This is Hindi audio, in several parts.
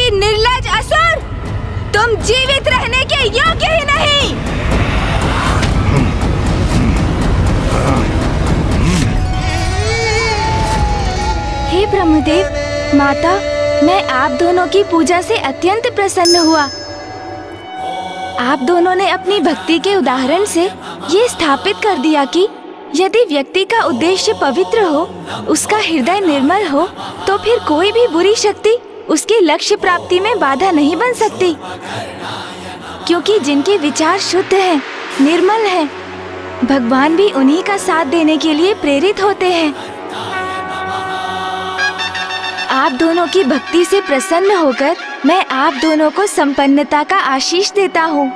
पापी निर्लज असुर, तुम जीवित रहने के योग्य ही नहीं। हे ब्रह्मदेव, माता, मैं आप दोनों की पूजा से अत्यंत प्रसन्न हुआ। आप दोनों ने अपनी भक्ति के उदाहरण से ये स्थापित कर दिया कि यदि व्यक्ति का उद्देश्य पवित्र हो, उसका हृदय निर्मल हो, तो फिर कोई भी बुरी शक्ति उसके लक्ष्य प्राप्ति में बाधा नहीं बन सकती, क्योंकि जिनके विचार शुद्ध हैं, निर्मल हैं, भगवान भी उन्हीं का साथ देने के लिए प्रेरित होते हैं। आप दोनों की भक्ति से प्रसन्न होकर मैं आप दोनों को संपन्नता का आशीष देता हूँ।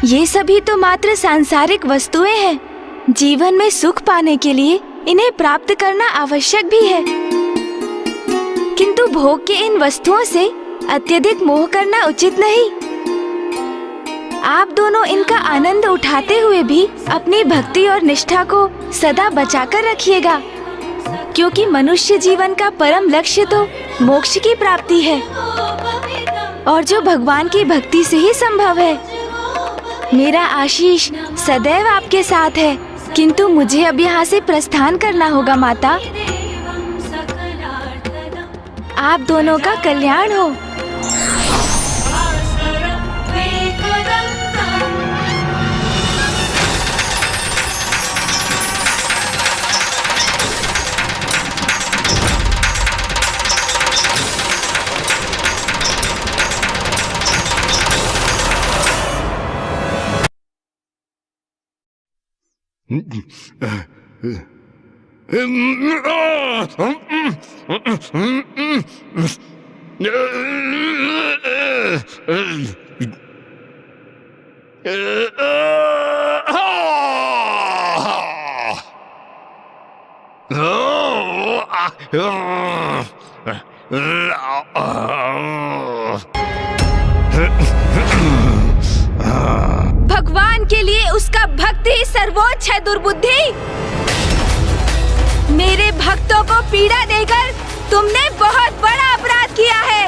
ये सभी तो मात्र सांसारिक वस्तुएं हैं। जीवन में सुख पाने के लिए इन्हें प्राप्त करना आवश्यक भी है, किंतु भोग के इन वस्तुओं से अत्यधिक मोह करना उचित नहीं। आप दोनों इनका आनंद उठाते हुए भी अपनी भक्ति और निष्ठा को सदा बचाकर रखिएगा, क्योंकि मनुष्य जीवन का परम लक्ष्य तो मोक्ष की प्राप्ति है, और जो भगवान की भक्ति से ही संभव है। मेरा आशीष सदैव आपके साथ है, किंतु मुझे अब यहाँ से प्रस्थान करना होगा माता। आप दोनों का कल्याण हो। भगवान के लिए उसका भक्ति ही सर्वोच्च है। दुर्बुद्धि, मेरे भक्तों को पीड़ा देकर तुमने बहुत बड़ा अपराध किया है,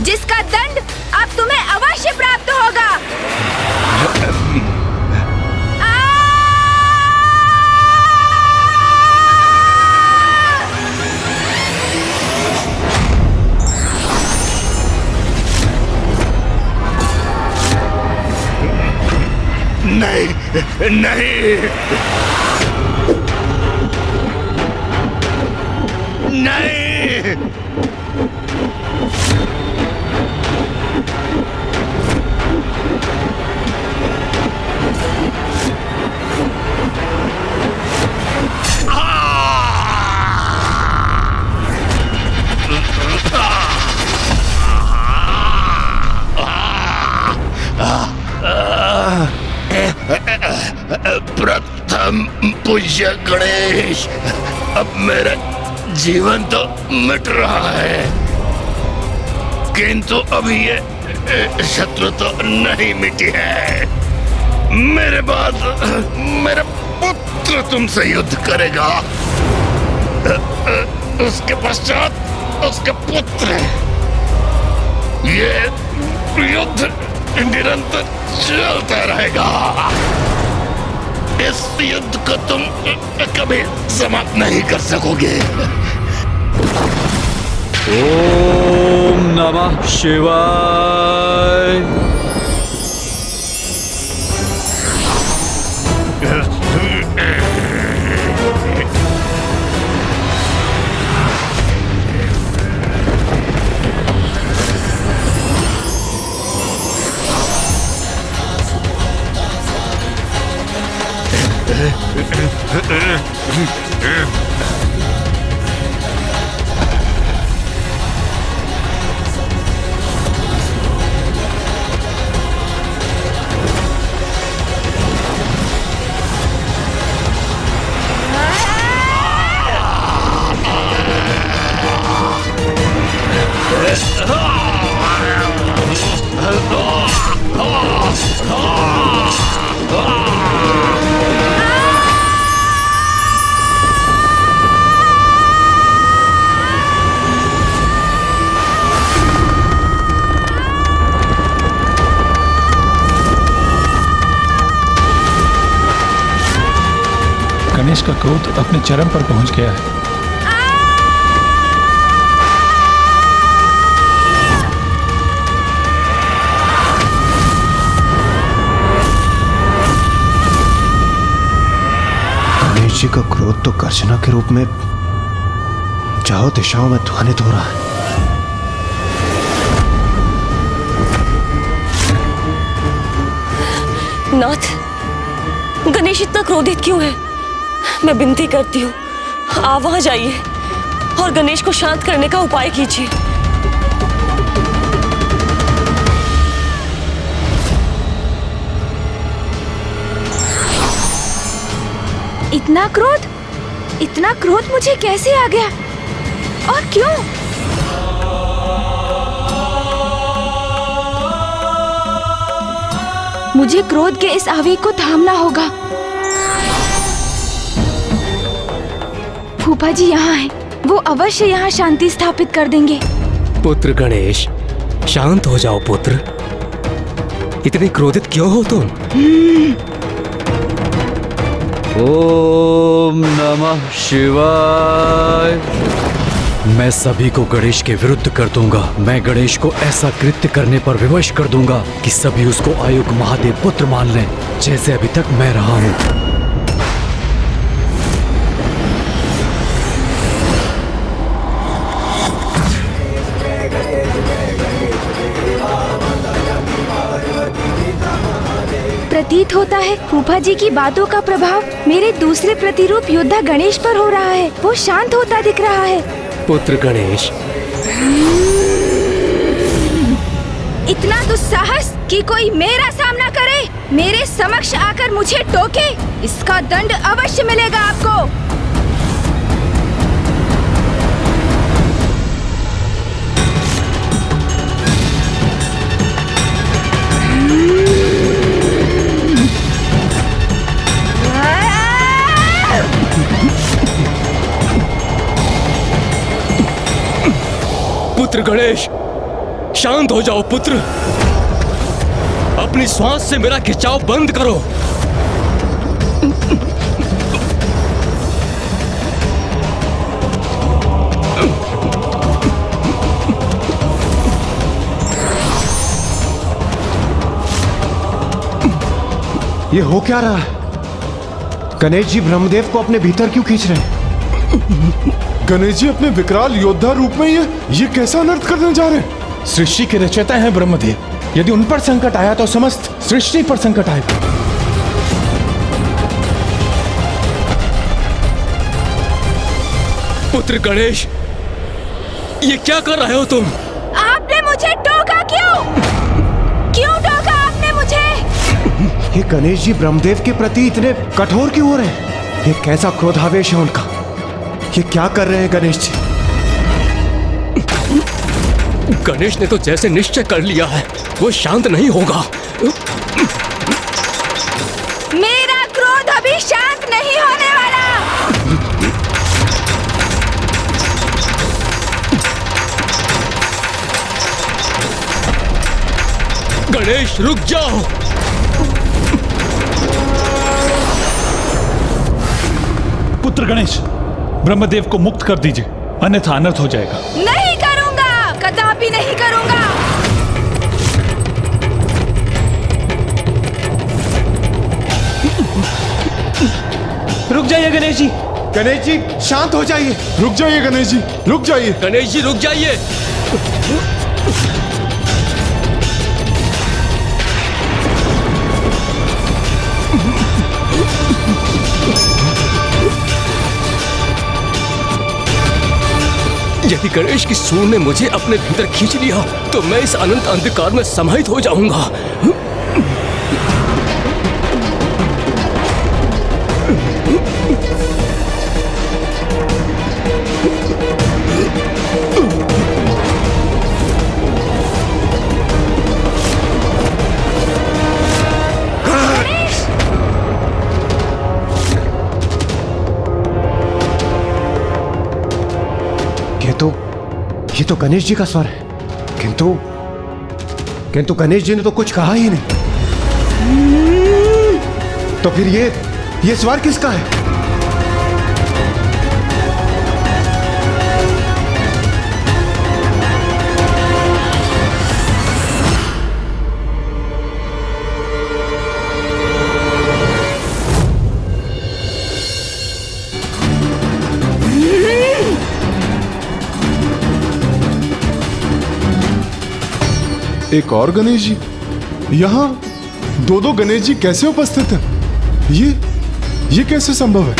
जिसका दंड अब तुम्हें अवश्य प्राप्त होगा। नहीं नहीं नहीं, प्रथम पूज्य गणेश, अब मेरा जीवन तो मिट रहा है, किंतु अभी ये शत्रु तो नहीं मिटी है। मेरे बाद मेरा पुत्र तुमसे युद्ध करेगा, उसके पश्चात उसके पुत्र। ये युद्ध निरंतर चलता रहेगा। इस युद्ध को तुम कभी समाप्त नहीं कर सकोगे। ओम नमः शिवाय। गणेश का क्रोध अपने चरम पर पहुंच गया है। गणेश जी का क्रोध तो गर्जना के रूप में चारों दिशाओं में ध्वनित हो रहा है। नाथ, गणेश इतना क्रोधित क्यों है? मैं विनती करती हूँ, आप वहां जाइए और गणेश को शांत करने का उपाय कीजिए। इतना क्रोध मुझे कैसे आ गया और क्यों? मुझे क्रोध के इस आवेग को थामना होगा। फूफा जी यहाँ हैं, वो अवश्य यहाँ शांति स्थापित कर देंगे। पुत्र गणेश, शांत हो जाओ पुत्र। इतनी क्रोधित क्यों हो तुम? ओम नमः शिवाय। मैं सभी को गणेश के विरुद्ध कर दूंगा। मैं गणेश को ऐसा कृत्य करने पर विवश कर दूंगा कि सभी उसको आयुक्त महादेव पुत्र मान लें, जैसे अभी तक मैं रहा हूं। प्रतीत होता है फूफा जी की बातों का प्रभाव मेरे दूसरे प्रतिरूप योद्धा गणेश पर हो रहा है। वो शांत होता दिख रहा है। पुत्र गणेश, इतना दुस्साहस कि कोई मेरा सामना करे, मेरे समक्ष आकर मुझे टोके, इसका दंड अवश्य मिलेगा आपको। पुत्र गणेश, शांत हो जाओ पुत्र। अपनी श्वास से मेरा खिंचाव बंद करो। ये हो क्या रहा है? गणेश जी ब्रह्मदेव को अपने भीतर क्यों खींच रहे हैं? गणेश जी अपने विकराल योद्धा रूप में ये कैसा अनर्थ करने जा रहे हैं? सृष्टि के रचयिता हैं ब्रह्मदेव। यदि उन पर संकट आया तो समस्त सृष्टि पर संकट आएगा। पुत्र गणेश, ये क्या कर रहे हो तुम? आपने मुझे टोका क्यों? क्यों टोका आपने मुझे? ये गणेश जी ब्रह्मदेव के प्रति इतने कठोर क्यों हो रहे हैं? ये कैसा क्रोधावेश है उनका? ये क्या कर रहे हैं गणेश जी? गणेश ने तो जैसे निश्चय कर लिया है, वो शांत नहीं होगा। मेरा क्रोध अभी शांत नहीं होने वाला। गणेश रुक जाओ। पुत्र गणेश, ब्रह्मदेव को मुक्त कर दीजिए, अन्यथा अनर्थ हो जाएगा। नहीं करूंगा, कदापि नहीं करूंगा। रुक जाइए गणेश जी। गणेश जी शांत हो जाइए। रुक जाइए गणेश जी, रुक जाइए। गणेश जी रुक जाइए। यदि गणेश की सूंड ने मुझे अपने भीतर खींच लिया तो मैं इस अनंत अंधकार में समाहित हो जाऊंगा। तो गणेश जी का स्वर है, किंतु किंतु गणेश जी ने तो कुछ कहा ही नहीं। तो फिर ये स्वर किसका है? एक और गणेश जी? यहाँ दो गणेश जी कैसे उपस्थित हैं? ये कैसे संभव है?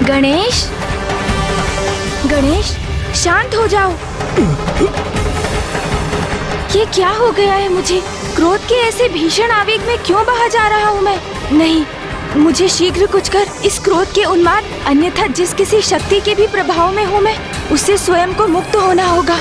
गणेश, गणेश, शांत हो जाओ। ये क्या हो गया है मुझे? क्रोध के ऐसे भीषण आवेग में क्यों बहा जा रहा हूँ मैं? नहीं, मुझे शीघ्र कुछ कर इस क्रोध के उन्माद, अन्यथा जिस किसी शक्ति के भी प्रभाव में हूँ मैं, उससे स्वयं को मुक्त होना होगा।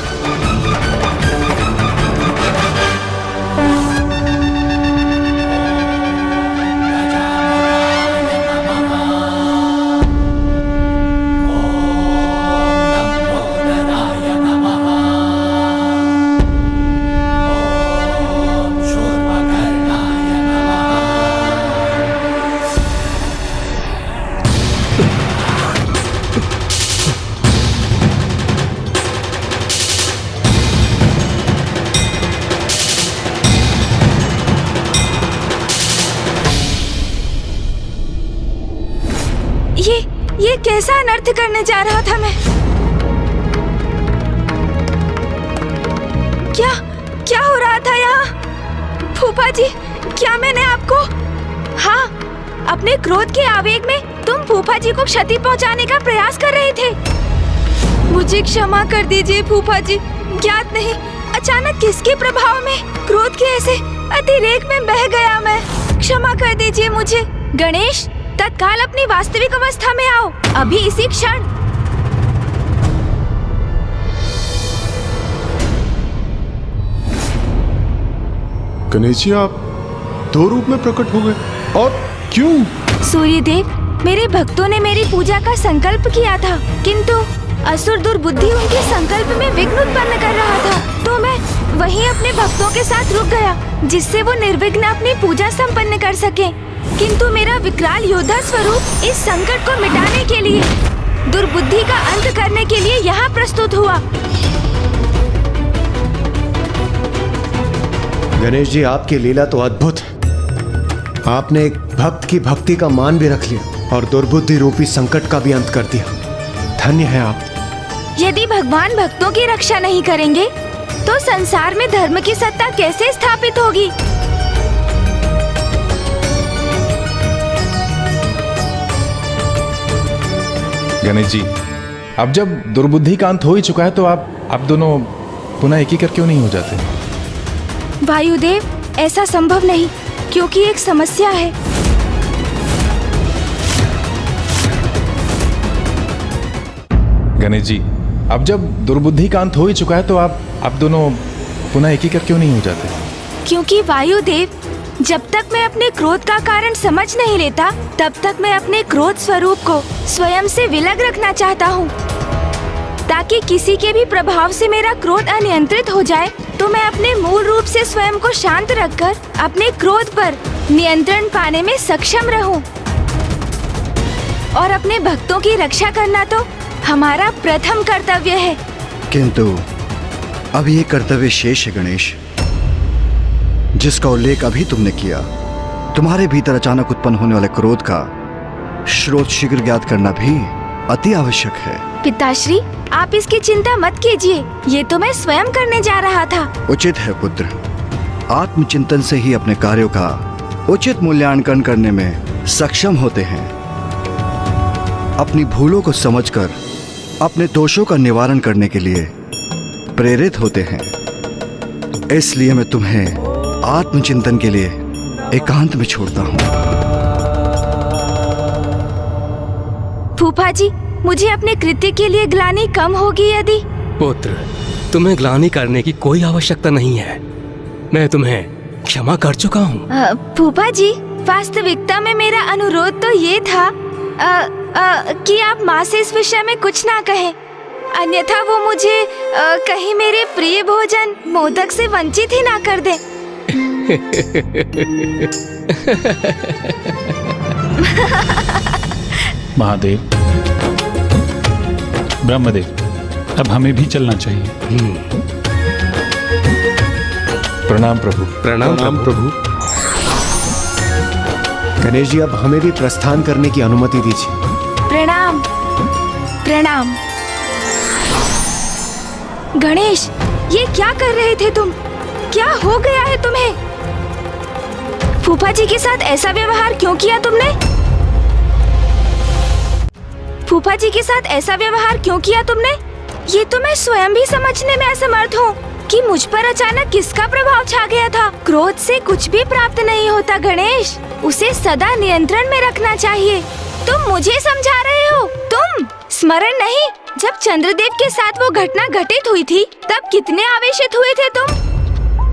ये कैसा अनर्थ करने जा रहा था मैं? क्या हो रहा था यहाँ? फूफा जी, क्या मैंने आपको? हाँ, अपने क्रोध के आवेग में तुम फूफा जी को क्षति पहुँचाने का प्रयास कर रहे थे। मुझे क्षमा कर दीजिए फूफा जी, ज्ञात नहीं अचानक किसके प्रभाव में क्रोध के ऐसे अतिरेक में बह गया मैं। क्षमा कर दीजिए मुझे। गणेश, तत्काल अपनी वास्तविक अवस्था में आओ, अभी इसी क्षण। गणेश जी, आप दो रूप में प्रकट हो गए, और क्यों? सूर्यदेव, मेरे भक्तों ने मेरी पूजा का संकल्प किया था, किंतु असुर दुर्बुद्धि उनके संकल्प में विघ्न उत्पन्न कर रहा था, तो मैं वहीं अपने भक्तों के साथ रुक गया, जिससे वो निर्विघ्न अपनी पूजा संपन्न कर सके। किंतु मेरा विकराल योद्धा स्वरूप इस संकट को मिटाने के लिए, दुर्बुद्धि का अंत करने के लिए यहाँ प्रस्तुत हुआ। गणेश जी, आपकी लीला तो अद्भुत है। आपने एक भक्त की भक्ति का मान भी रख लिया और दुर्बुद्धि रूपी संकट का भी अंत कर दिया। धन्य है आप। यदि भगवान भक्तों की रक्षा नहीं करेंगे तो संसार में धर्म की सत्ता कैसे स्थापित होगी? गणेश जी, अब जब दुर्बुद्धि का अंत हो ही चुका है तो आप दोनों पुनः एक ही कर क्यों नहीं हो जाते? वायुदेव, ऐसा संभव नहीं, क्योंकि एक समस्या है। गणेश जी, अब जब दुर्बुद्धि का अंत हो ही चुका है तो आप दोनों पुनः एक ही कर क्यों नहीं हो जाते? क्योंकि वायुदेव, जब तक मैं अपने क्रोध का कारण समझ नहीं लेता, तब तक मैं अपने क्रोध स्वरूप को स्वयं से विलग रखना चाहता हूँ, ताकि किसी के भी प्रभाव से मेरा क्रोध अनियंत्रित हो जाए तो मैं अपने मूल रूप से स्वयं को शांत रखकर अपने क्रोध पर नियंत्रण पाने में सक्षम रहूं। और अपने भक्तों की रक्षा करना तो हमारा प्रथम कर्तव्य है। किंतु अब ये कर्तव्य शेष है गणेश, जिसका उल्लेख अभी तुमने किया। तुम्हारे भीतर अचानक उत्पन्न होने वाले क्रोध का स्रोत शीघ्र ज्ञात करना भी अति आवश्यक है। पिताश्री, आप इसकी चिंता मत कीजिए, ये तो मैं स्वयं करने जा रहा था। उचित है पुत्र, आत्मचिंतन से ही अपने कार्यों का उचित मूल्यांकन करने में सक्षम होते हैं। अपनी भूलों को समझकर अपने दोषों का निवारण करने के लिए प्रेरित होते हैं। इसलिए मैं तुम्हें आत्मचिंतन के लिए एकांत में छोड़ता हूँ। फूफा जी, मुझे अपने कृत्य के लिए ग्लानि कम होगी यदि? पुत्र, तुम्हें ग्लानि करने की कोई आवश्यकता नहीं है। मैं तुम्हें क्षमा कर चुका हूँ। फूफा जी, वास्तविकता में मेरा अनुरोध तो ये था कि आप माँ से इस विषय में कुछ ना कहें, अन्यथा वो मुझे कहीं मेरे प्रिय भोजन मोदक से वंचित ही ना कर दे। महादेव, ब्रह्मदेव, अब हमें भी चलना चाहिए। प्रणाम प्रभु। प्रणाम प्रभु। गणेश जी, अब हमें भी प्रस्थान करने की अनुमति दीजिए। प्रणाम प्रणाम। गणेश, ये क्या कर रहे थे तुम? क्या हो गया है तुम्हें? फूफा जी के साथ ऐसा व्यवहार क्यों किया तुमने? फूफा जी के साथ ऐसा व्यवहार क्यों किया तुमने? ये तो मैं स्वयं भी समझने में असमर्थ हूँ कि मुझ पर अचानक किसका प्रभाव छा गया था। क्रोध से कुछ भी प्राप्त नहीं होता गणेश, उसे सदा नियंत्रण में रखना चाहिए। तुम मुझे समझा रहे हो? तुम स्मरण नहीं, जब चंद्रदेव के साथ वो घटना घटित हुई थी तब कितने आवेशित हुए थे तुम?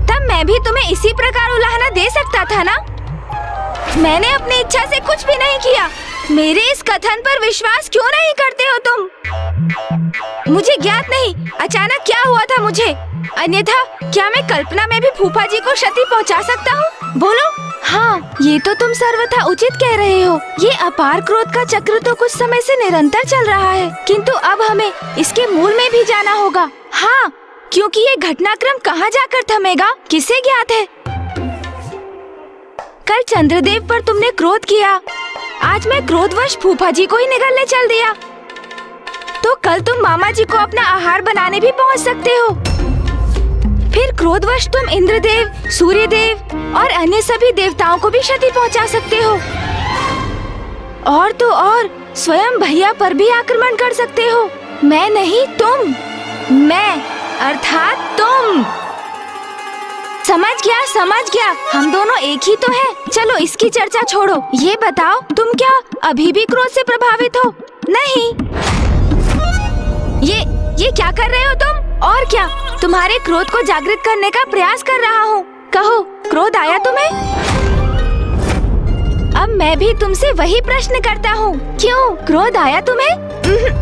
तब मैं भी तुम्हें इसी प्रकार उलाहना दे सकता था ना? मैंने अपनी इच्छा से कुछ भी नहीं किया। मेरे इस कथन पर विश्वास क्यों नहीं करते हो तुम? मुझे ज्ञात नहीं अचानक क्या हुआ था मुझे, अन्यथा क्या मैं कल्पना में भी फूफा जी को क्षति पहुंचा सकता हूँ? बोलो। हाँ, ये तो तुम सर्वथा उचित कह रहे हो। ये अपार क्रोध का चक्र तो कुछ समय से निरंतर चल रहा है, किंतु अब हमें इसके मूल में भी जाना होगा। हाँ, क्योंकि ये घटनाक्रम कहाँ जाकर थमेगा किसे ज्ञात है। कल चंद्रदेव पर तुमने क्रोध किया, आज मैं क्रोधवश फूफा जी को ही निगलने चल दिया, तो कल तुम मामा जी को अपना आहार बनाने भी पहुंच सकते हो। फिर क्रोधवश तुम इंद्रदेव, सूर्यदेव और अन्य सभी देवताओं को भी क्षति पहुंचा सकते हो। और तो और स्वयं भैया पर भी आक्रमण कर सकते हो। मैं नहीं, तुम। मैं अर्थात तुम। समझ गया, हम दोनों एक ही तो हैं। चलो इसकी चर्चा छोड़ो, ये बताओ तुम क्या अभी भी क्रोध से प्रभावित हो? नहीं। ये क्या कर रहे हो तुम? और क्या, तुम्हारे क्रोध को जागृत करने का प्रयास कर रहा हूँ। कहो, क्रोध आया तुम्हें? अब मैं भी तुमसे वही प्रश्न करता हूँ, क्यों क्रोध आया तुम्हें?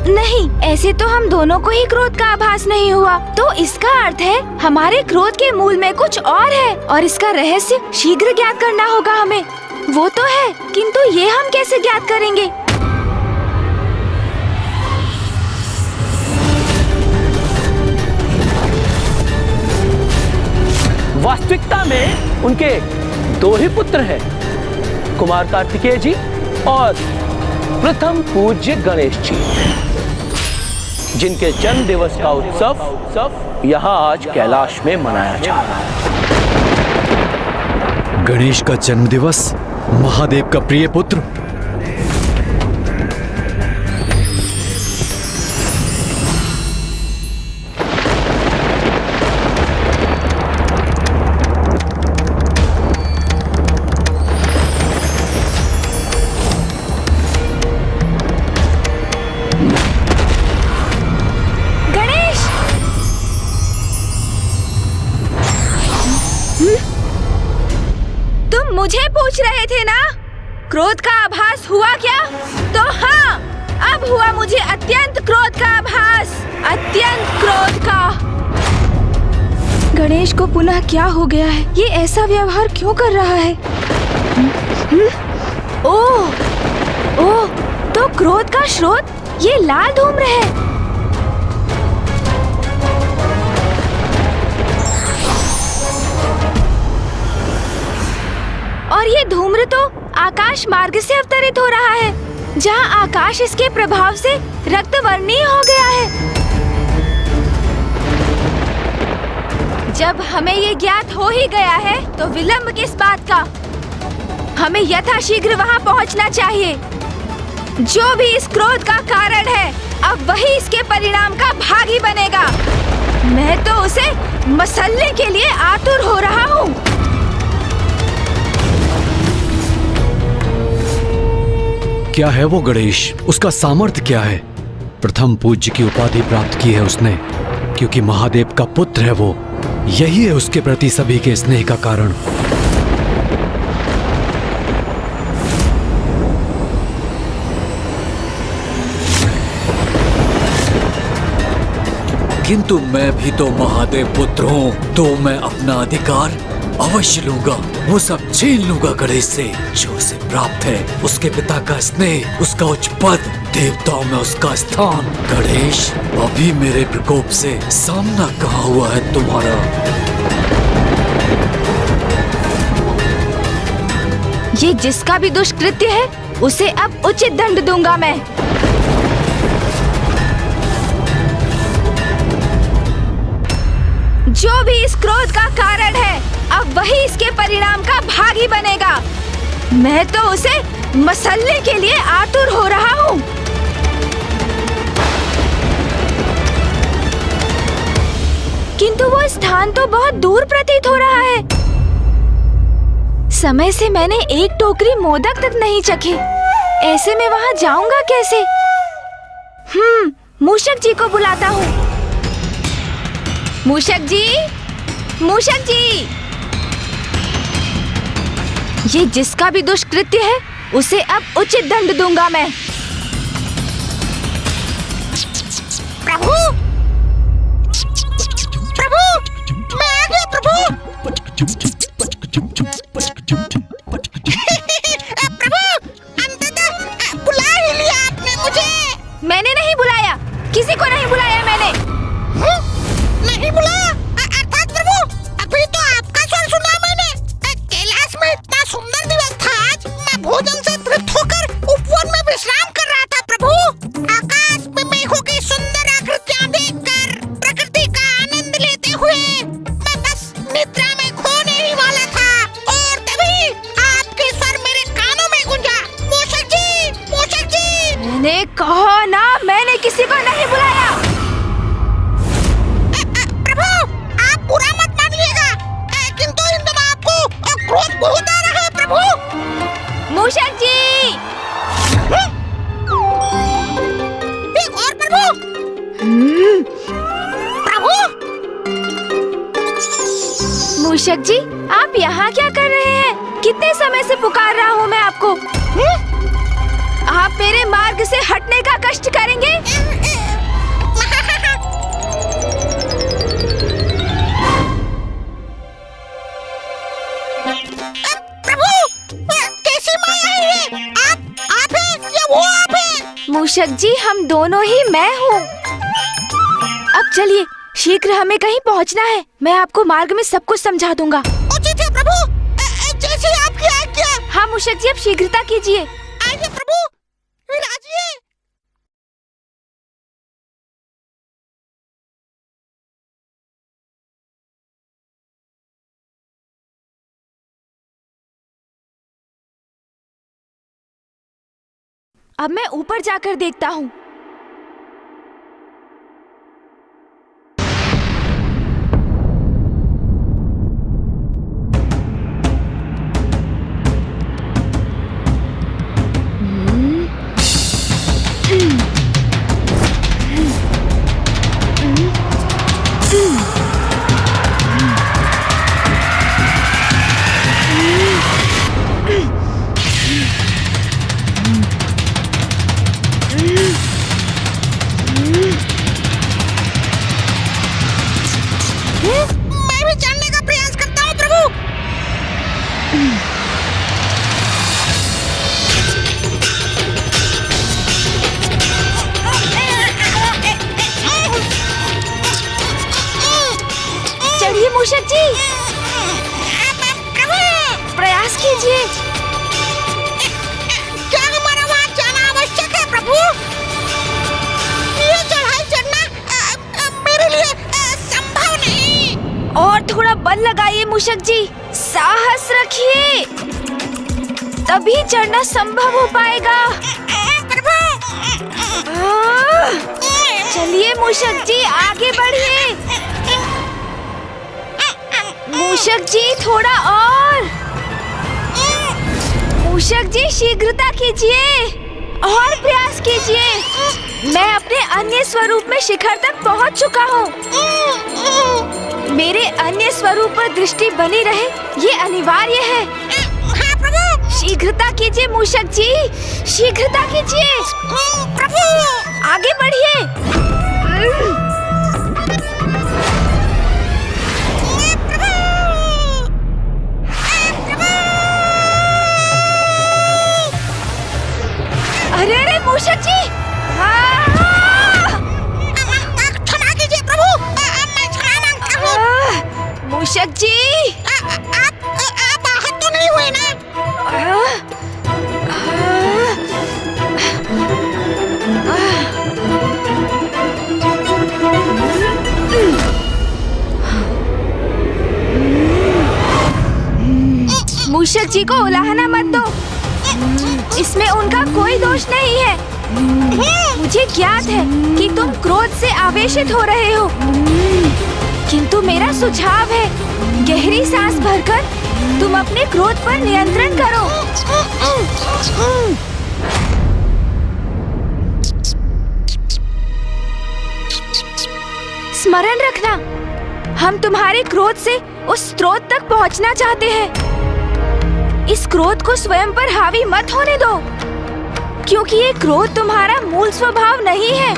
नहीं, ऐसे तो हम दोनों को ही क्रोध का आभास नहीं हुआ, तो इसका अर्थ है हमारे क्रोध के मूल में कुछ और है और इसका रहस्य शीघ्र ज्ञात करना होगा हमें। वो तो है, किंतु ये हम कैसे ज्ञात करेंगे? वास्तविकता में उनके दो ही पुत्र हैं, कुमार कार्तिकेय जी और प्रथम पूज्य गणेश जी, जिनके जन्म दिवस का उत्सव यहाँ आज कैलाश में मनाया जा रहा है। गणेश का जन्म दिवस, महादेव का प्रिय पुत्र। मुझे पूछ रहे थे ना, क्रोध का आभास हुआ क्या? तो हाँ, अब हुआ मुझे अत्यंत क्रोध का आभास, अत्यंत क्रोध का। गणेश को पुनः क्या हो गया है? ये ऐसा व्यवहार क्यों कर रहा है? ओह, तो क्रोध का स्रोत ये लाल धूम्र है। और ये धूम्र तो आकाश मार्ग से अवतरित हो रहा है, जहाँ आकाश इसके प्रभाव से रक्तवर्णीय हो गया है। जब हमें ये ज्ञात हो ही गया है, तो विलंब किस बात का? हमें यथाशीघ्र वहाँ पहुँचना चाहिए। जो भी इस क्रोध का कारण है, अब वही इसके परिणाम का भागी बनेगा। मैं तो उसे मसलने के लिए आतुर हो रहा हूँ। क्या है वो गणेश? उसका सामर्थ्य क्या है? प्रथम पूज्य की उपाधि प्राप्त की है उसने, क्योंकि महादेव का पुत्र है वो। यही है उसके प्रति सभी के स्नेह का कारण। किंतु मैं भी तो महादेव पुत्र हूँ, तो मैं अपना अधिकार अवश्य लूंगा। वो सब छीन लूंगा गणेश से जो उसे प्राप्त है। उसके पिता का स्नेह, उसका उच्च पद, देवताओं में उसका स्थान। गणेश, अभी मेरे प्रकोप से सामना कहाँ हुआ है तुम्हारा? ये जिसका भी दुष्कृत्य है उसे अब उचित दंड दूंगा मैं। जो भी इस क्रोध का कारण है अब वही इसके परिणाम का भागी बनेगा। मैं तो उसे मसलने के लिए आतुर हो रहा हूँ। किंतु वो स्थान तो बहुत दूर प्रतीत हो रहा है। समय से मैंने एक टोकरी मोदक तक नहीं चखे। ऐसे में वहाँ जाऊंगा कैसे? मूषक जी को बुलाता हूँ। मूषक जी, मूषक जी, ये जिसका भी दुष्कृत्य है उसे अब उचित दंड दूंगा मैं। प्रभु, प्रभु, मैं आ गया प्रभु। प्रभु, अंततः बुला ही लिया आपने मुझे। मैंने नहीं बुलाया, किसी को नहीं बुलाया मैंने। नहीं बुलाया? अर्थात प्रभु, अभी तो आपका स्वर सुना मैंने। कैलाश में इतना सुंदर दिवस था आज। मैं भोजन से तृप्त होकर उपवन में विश्राम कर रहा था प्रभु। आकाश में मेघों की सुंदर आकृतियां देखकर प्रकृति का आनंद लेते हुए मैं बस निद्रा में खोने ही वाला था और तभी आपके स्वर मेरे कानों में गूंजा। मूषक जी, मूषक जी। मैंने कहा ना, मैंने किसी को नहीं बुलाया। बुरा मत मानिएगा, किंतु इन दिनों आपको क्रोध बहुत आ रहा है प्रभु। मूषक जी, एक और प्रभु। प्रभु, मूषक जी, आप यहाँ क्या कर रहे हैं? कितने समय से पुकार रहा हूँ मैं आपको। आप मेरे मार्ग से हटने का कष्ट करेंगे? मूषक जी, हम दोनों ही मैं हूँ। अब चलिए, शीघ्र हमें कहीं पहुँचना है। मैं आपको मार्ग में सब कुछ समझा दूंगा। उचित है प्रभु, जैसे आपकी आज्ञा। हाँ मूषक जी, अब शीघ्रता कीजिए। आइए प्रभु, विराजिए। अब मैं ऊपर जाकर देखता हूँ। मैं भी चढ़ने का प्रयास करता हूँ प्रभु। चढ़िए मूषक जी, प्रयास कीजिए। क्या हमारा वहाँ जाना आवश्यक है प्रभु? ये चढ़ाई चढ़ना मेरे लिए संभव नहीं। और थोड़ा बल लगाइए मूषक जी, साहस रखिए, तभी चढ़ना संभव हो पाएगा। चलिए मूषक जी, आगे बढ़िए। मूषक जी, थोड़ा और। मूषक जी, शीघ्रता कीजिए और प्रयास कीजिए। मैं अपने अन्य स्वरूप में शिखर तक पहुंच चुका हूँ। मेरे अन्य स्वरूप पर दृष्टि बनी रहे, ये अनिवार्य है। हाँ प्रभु। शीघ्रता कीजिए मूषक जी, शीघ्रता कीजिए। प्रभु, आगे बढ़िए। मूषक जी! क्षमा कीजिए प्रभु, मैं क्षमा मांगता हूँ। मूषक जी! आप आहत तो नहीं हुए ना? मूषक जी को उलाहना मत दो। इसमें उनका कोई दोष नहीं है। मुझे ज्ञात है कि तुम क्रोध से आवेशित हो रहे हो, किंतु मेरा सुझाव है, गहरी सांस भरकर तुम अपने क्रोध पर नियंत्रण करो। स्मरण रखना, हम तुम्हारे क्रोध से उस स्रोत तक पहुंचना चाहते हैं। इस क्रोध को स्वयं पर हावी मत होने दो, क्योंकि ये क्रोध तुम्हारा मूल स्वभाव नहीं है।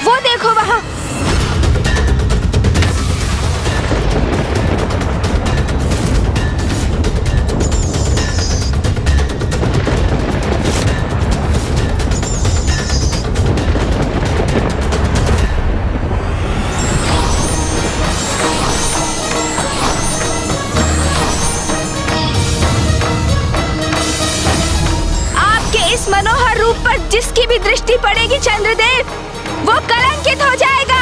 वो देखो वहाँ। इस मनोहर रूप पर जिसकी भी दृष्टि पड़ेगी चंद्रदेव, वो कलंकित हो जाएगा।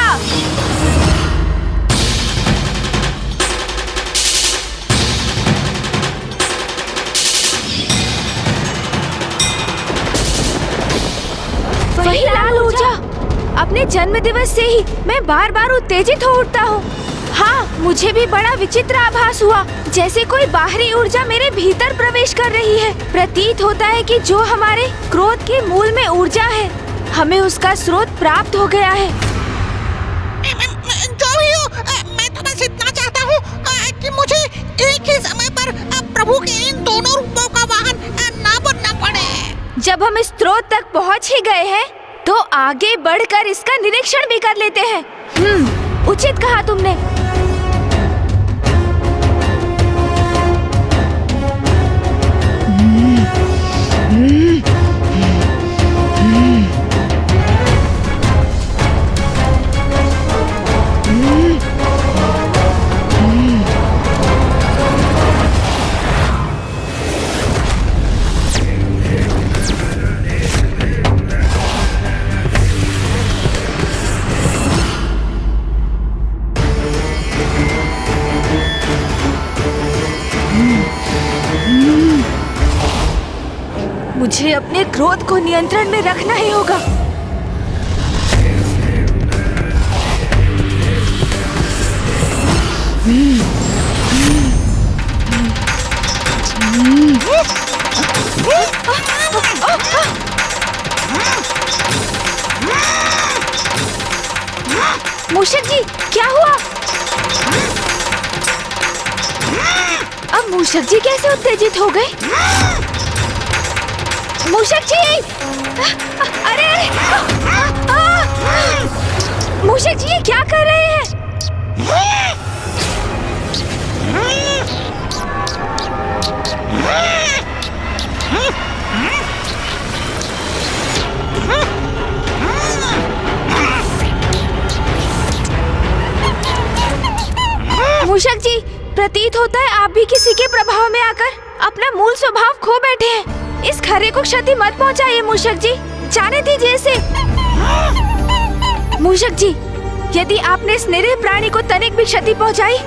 वही लाल ऊर्जा। अपने जन्म दिवस से ही मैं बार बार उत्तेजित हो उठता हूँ। हाँ, मुझे भी बड़ा विचित्र आभास हुआ, जैसे कोई बाहरी ऊर्जा मेरे भीतर प्रवेश कर रही है। प्रतीत होता है कि जो हमारे क्रोध के मूल में ऊर्जा है, हमें उसका स्रोत प्राप्त हो गया है। जो भी हो, मैं तो बस इतना चाहता हूँ कि मुझे एक ही समय पर प्रभु के इन दोनों रूपों का वाहन ना बनना पड़े। जब हम इस स्रोत तक पहुँच ही गए हैं, तो आगे बढ़कर इसका निरीक्षण भी कर लेते हैं। उचित कहा तुमने। मुझे अपने क्रोध को नियंत्रण में रखना ही होगा। मूषक जी, क्या हुआ? अब मूषक जी कैसे उत्तेजित हो गए? मूषक जी! अरे मूषक जी, ये क्या कर रहे हैं? मूषक जी, प्रतीत होता है आप भी किसी के प्रभाव में आकर अपना मूल स्वभाव खो बैठे हैं। इस खरे को क्षति मत पहुंचाइए मूषक जी, जाने दीजिए इसे। मूषक जी, यदि आपने इस निरीह प्राणी को तनिक भी क्षति पहुंचाई,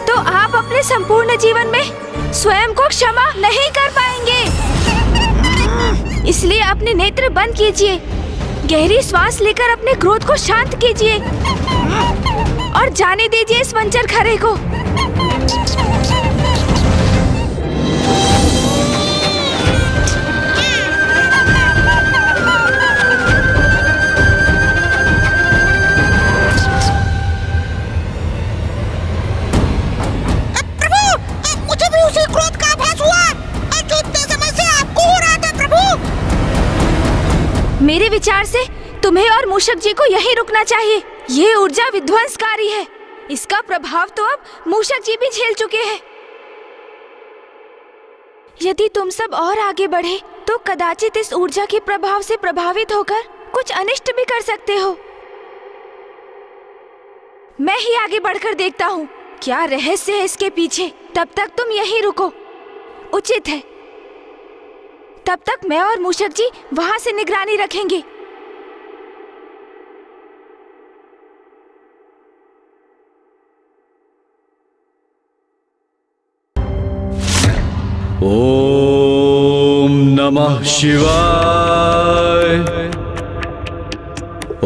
तो आप अपने संपूर्ण जीवन में स्वयं को क्षमा नहीं कर पाएंगे। इसलिए अपने नेत्र बंद कीजिए, गहरी श्वास लेकर अपने क्रोध को शांत कीजिए और जाने दीजिए इस वंचर खरे को। मेरे विचार से तुम्हें और मूषक जी को यहीं रुकना चाहिए। ये ऊर्जा विध्वंसकारी है। इसका प्रभाव तो अब मूषक जी भी झेल चुके हैं। यदि तुम सब और आगे बढ़े तो कदाचित इस ऊर्जा के प्रभाव से प्रभावित होकर कुछ अनिष्ट भी कर सकते हो। मैं ही आगे बढ़कर देखता हूँ क्या रहस्य है इसके पीछे। तब तक तुम यहीं रुको, उचित है। तब तक मैं और मूषक जी वहां से निगरानी रखेंगे। ओम नमः शिवाय।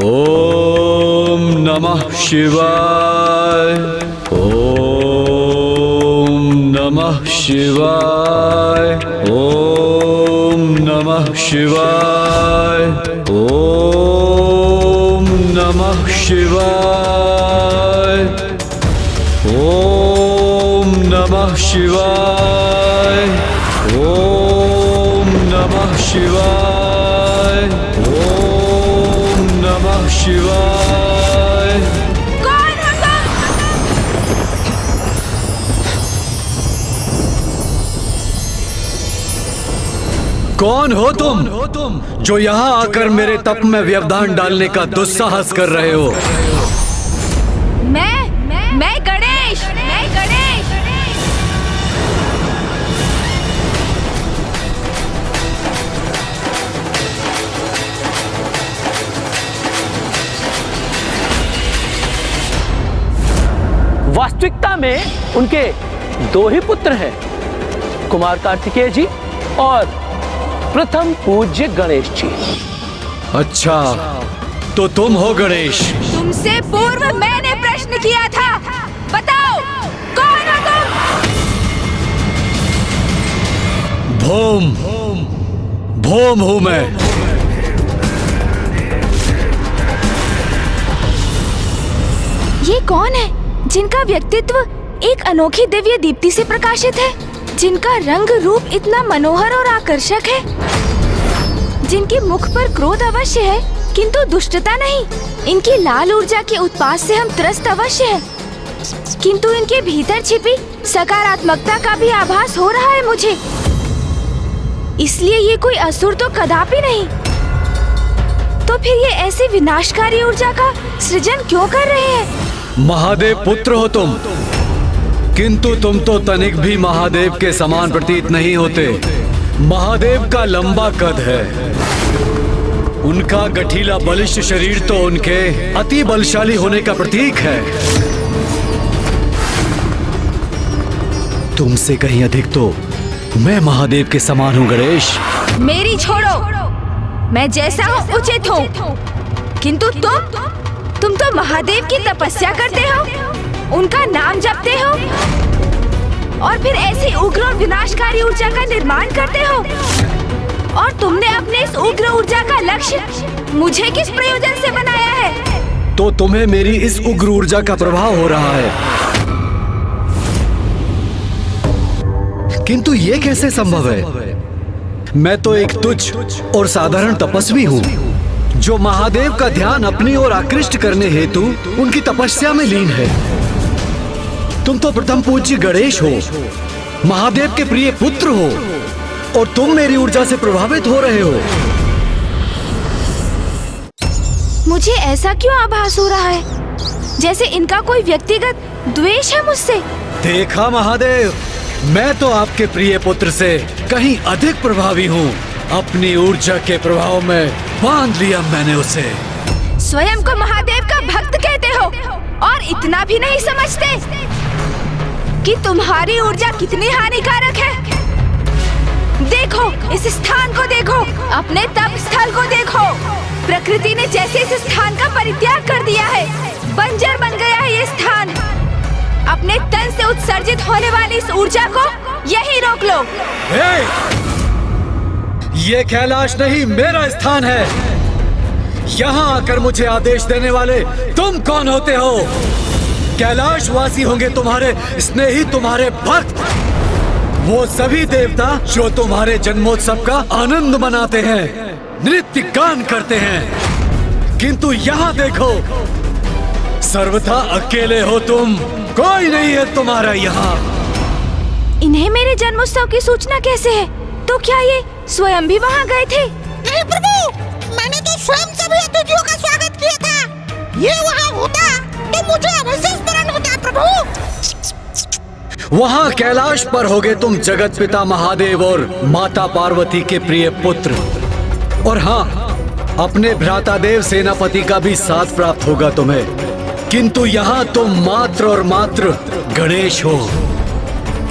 ओम नमः शिवाय। ओम नमः शिवाय। ओम नमः शिवाय। ओम नमः शिवाय। ओम नमः शिवाय। ओम नमः शिवाय। ओम नमः शिवाय। कौन हो तुम? कौन हो तुम जो यहाँ आकर मेरे तप में व्यवधान डालने का दुस्साहस कर रहे हो? मैं गणेश। वास्तविकता में उनके दो ही पुत्र हैं, कुमार कार्तिकेय जी और प्रथम पूज्य गणेश जी। अच्छा, तो तुम हो गणेश। तुमसे पूर्व मैंने प्रश्न किया था। बताओ कौन हो तुम? भोम हूं मैं। ये कौन है जिनका व्यक्तित्व एक अनोखी दिव्य दीप्ति से प्रकाशित है, जिनका रंग रूप इतना मनोहर और आकर्षक है, जिनके मुख पर क्रोध अवश्य है किंतु दुष्टता नहीं। इनकी लाल ऊर्जा के उत्पात से हम त्रस्त अवश्य हैं, किंतु इनके भीतर छिपी सकारात्मकता का भी आभास हो रहा है मुझे। इसलिए ये कोई असुर तो कदापि नहीं। तो फिर ये ऐसी विनाशकारी ऊर्जा का सृजन क्यों कर रहे हैं? महादेव पुत्र हो तुम, किंतु तुम तो तनिक भी महादेव के समान प्रतीत नहीं होते। महादेव का लंबा कद है, उनका गठीला बलिष्ठ शरीर तो उनके अति बलशाली होने का प्रतीक है। तुमसे कहीं अधिक तो मैं महादेव के समान हूँ गणेश। मेरी छोड़ो, मैं जैसा हूँ उचित हूँ, किंतु तुम तो महादेव की तपस्या करते हो, उनका नाम जपते हो और फिर ऐसी उग्र और विनाशकारी ऊर्जा का निर्माण करते हो। और तुमने अपने इस उग्र ऊर्जा का लक्ष्य मुझे किस प्रयोजन से बनाया है? तो तुम्हें मेरी इस उग्र ऊर्जा का प्रभाव हो रहा है, किंतु ये कैसे संभव है? मैं तो एक तुच्छ और साधारण तपस्वी हूँ जो महादेव का ध्यान अपनी ओर आकृष्ट करने हेतु उनकी तपस्या में लीन है। तुम तो प्रथम पूज्य गणेश हो, महादेव के प्रिय पुत्र हो, और तुम मेरी ऊर्जा से प्रभावित हो रहे हो। मुझे ऐसा क्यों आभास हो रहा है जैसे इनका कोई व्यक्तिगत द्वेष है मुझसे? देखा महादेव, मैं तो आपके प्रिय पुत्र से कहीं अधिक प्रभावी हूँ। अपनी ऊर्जा के प्रभाव में बांध लिया मैंने उसे। स्वयं को महादेव का भक्त कहते हो और इतना भी नहीं समझते कि तुम्हारी ऊर्जा कितनी हानिकारक है। देखो इस स्थान को, देखो अपने तप स्थल को देखो। प्रकृति ने जैसे इस स्थान का परित्याग कर दिया है, बंजर बन गया है ये स्थान। अपने तन से उत्सर्जित होने वाली इस ऊर्जा को यहीं रोक लो। ये कैलाश नहीं मेरा स्थान है। यहाँ आकर मुझे आदेश देने वाले तुम कौन होते हो? कैलाशवासी होंगे तुम्हारे स्नेही, तुम्हारे भक्त, वो सभी देवता जो तुम्हारे जन्मोत्सव का आनंद मनाते हैं, नृत्य गान करते हैं। किंतु यहाँ देखो, सर्वथा अकेले हो तुम, कोई नहीं है तुम्हारा यहाँ। इन्हें मेरे जन्मोत्सव की सूचना कैसे है? तो क्या ये स्वयं भी वहाँ गए थे? नहीं प्रभु, मैंने तो स्वयं सभी अतिथियों का स्वागत किया था। ये वहाँ होता तो मुझे अवश्य स्मरण होता प्रभु। वहाँ कैलाश पर होगे तुम जगत पिता महादेव और माता पार्वती के प्रिय पुत्र, और हाँ, अपने भ्राता देव सेनापति का भी साथ प्राप्त होगा तुम्हें। किंतु यहाँ तुम मात्र और मात्र गणेश हो।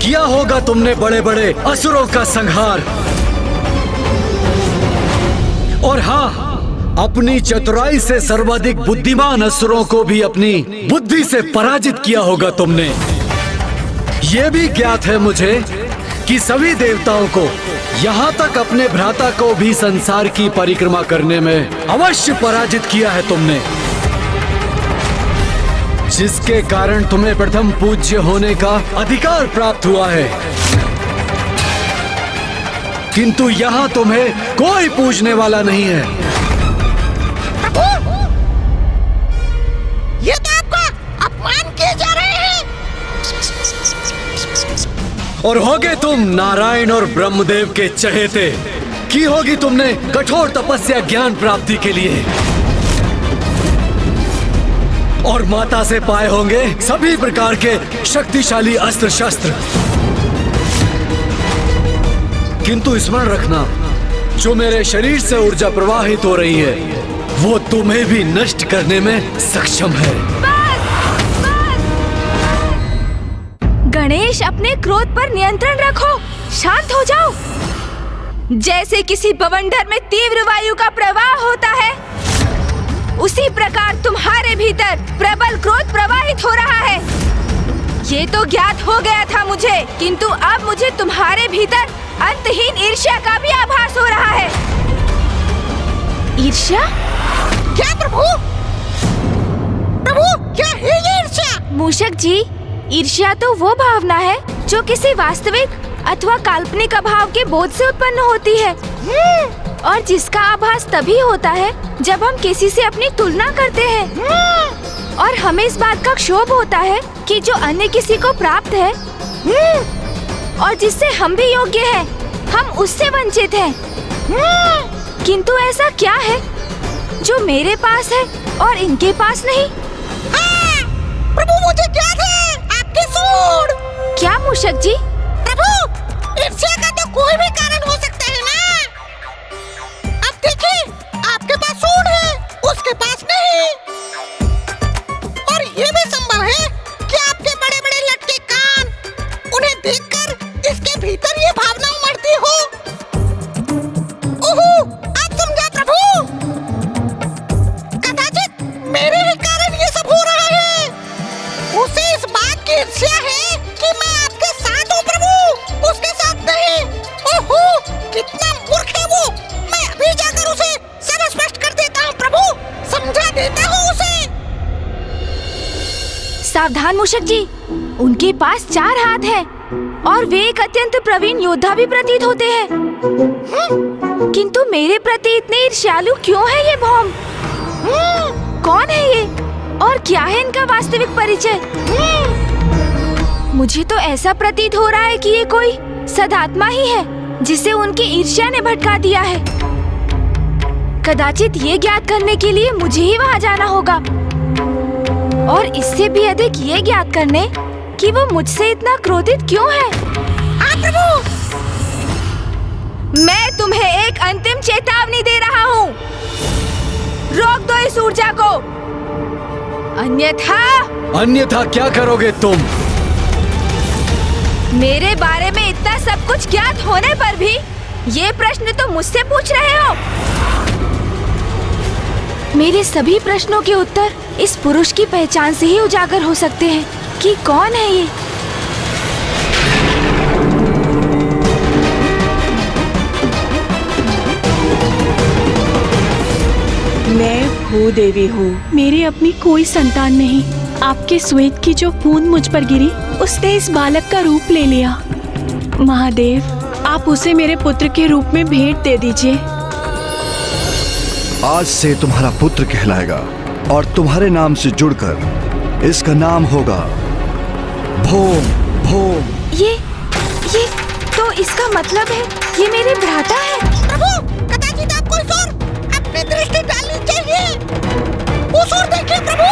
किया होगा तुमने बड़े बड़े असुरों का संहार, और हाँ, अपनी चतुराई से सर्वाधिक बुद्धिमान असुरों को भी अपनी बुद्धि से पराजित किया होगा तुमने। ये भी ज्ञात है मुझे कि सभी देवताओं को, यहाँ तक अपने भ्राता को भी संसार की परिक्रमा करने में अवश्य पराजित किया है तुमने, जिसके कारण तुम्हें प्रथम पूज्य होने का अधिकार प्राप्त हुआ है। किंतु यहाँ तुम्हें कोई पूजने वाला नहीं है। प्रभु, ये तो आपका अपमान किए जा रहे हैं। और होगे तुम नारायण और ब्रह्मदेव के चहेते। की होगी तुमने कठोर तपस्या ज्ञान प्राप्ति के लिए, और माता से पाए होंगे सभी प्रकार के शक्तिशाली अस्त्र शस्त्र। किंतु स्मरण रखना, जो मेरे शरीर से ऊर्जा प्रवाहित हो रही है वो तुम्हें भी नष्ट करने में सक्षम है। गणेश, अपने क्रोध पर नियंत्रण रखो, शांत हो जाओ। जैसे किसी बवंडर में तीव्र वायु का प्रवाह होता है, उसी प्रकार तुम्हारे भीतर प्रबल क्रोध प्रवाहित हो रहा है। ये तो ज्ञात हो गया था मुझे, किंतु अब मुझे तुम्हारे भीतर अंतहीन ईर्ष्या का भी आभास हो रहा है। ईर्ष्या? क्या प्रभु? प्रभु, क्या है ये ईर्ष्या? मूषक जी, ईर्ष्या तो वो भावना है जो किसी वास्तविक अथवा काल्पनिक अभाव के बोध से उत्पन्न होती है, और जिसका आभास तभी होता है जब हम किसी से अपनी तुलना करते हैं, और हमें इस बात का क्षोभ होता है कि जो अन्य किसी को प्राप्त है और जिससे हम भी योग्य हैं, हम उससे वंचित हैं। किंतु ऐसा क्या है जो मेरे पास है और इनके पास नहीं? प्रभु, मुझे ज्ञात है आपके सूड। क्या मूषक जी? प्रभु, ईर्ष्या का तो कोई भी कारण हो सकता है ना। अब देखिए, आपके पास सूड है, उसके पास नहीं। और ये भी संभव है कि आपके बड़े बड़े लटके कान, उन्हें देखकर इसके भीतर ये भावना उमड़ती हो। ओहो, अब समझा प्रभु। कदाचित मेरे ही कारण ये सब हो रहा है। उसे इस बात की ईर्ष्या है कि मैं आपके साथ हूँ प्रभु, उसके साथ नहीं। ओहो, कितना मूर्ख है वो। मैं अभी जाकर उसे सब स्पष्ट कर देता हूँ प्रभु, समझा देता हूँ उसे। सावधान मूषक जी, उनके पास 4 हाथ हैं और वे एक अत्यंत प्रवीण योद्धा भी प्रतीत होते हैं। किंतु मेरे प्रति इतने ईर्ष्यालु क्यों है ये भौम? कौन है ये और क्या है इनका वास्तविक परिचय? मुझे तो ऐसा प्रतीत हो रहा है कि ये कोई सदात्मा ही है जिसे उनकी ईर्ष्या ने भटका दिया है। कदाचित ये ज्ञात करने के लिए मुझे ही वहाँ जाना होगा, और इससे भी अधिक ये ज्ञात करने कि वो मुझसे इतना क्रोधित क्यों है। हाँ प्रभु, मैं तुम्हें एक अंतिम चेतावनी दे रहा हूँ, रोक दो इस ऊर्जा को, अन्यथा क्या करोगे तुम? मेरे बारे में इतना सब कुछ ज्ञात होने पर भी ये प्रश्न तो मुझसे पूछ रहे हो। मेरे सभी प्रश्नों के उत्तर इस पुरुष की पहचान से ही उजागर हो सकते हैं कि कौन है ये। मैं भूदेवी हूँ। मेरी अपनी कोई संतान नहीं। आपके श्वेत की जो बूंद मुझ पर गिरी, उसने इस बालक का रूप ले लिया। महादेव, आप उसे मेरे पुत्र के रूप में भेंट दे दीजिए। आज से तुम्हारा पुत्र कहलाएगा और तुम्हारे नाम से जुड़कर इसका नाम होगा भोम भोम। ये तो इसका मतलब है ये मेरे भ्राता है। प्रभु, कदाचित आपको इस ओर अपनी दृष्टि डालनी चाहिए। उस ओर देखिए प्रभु।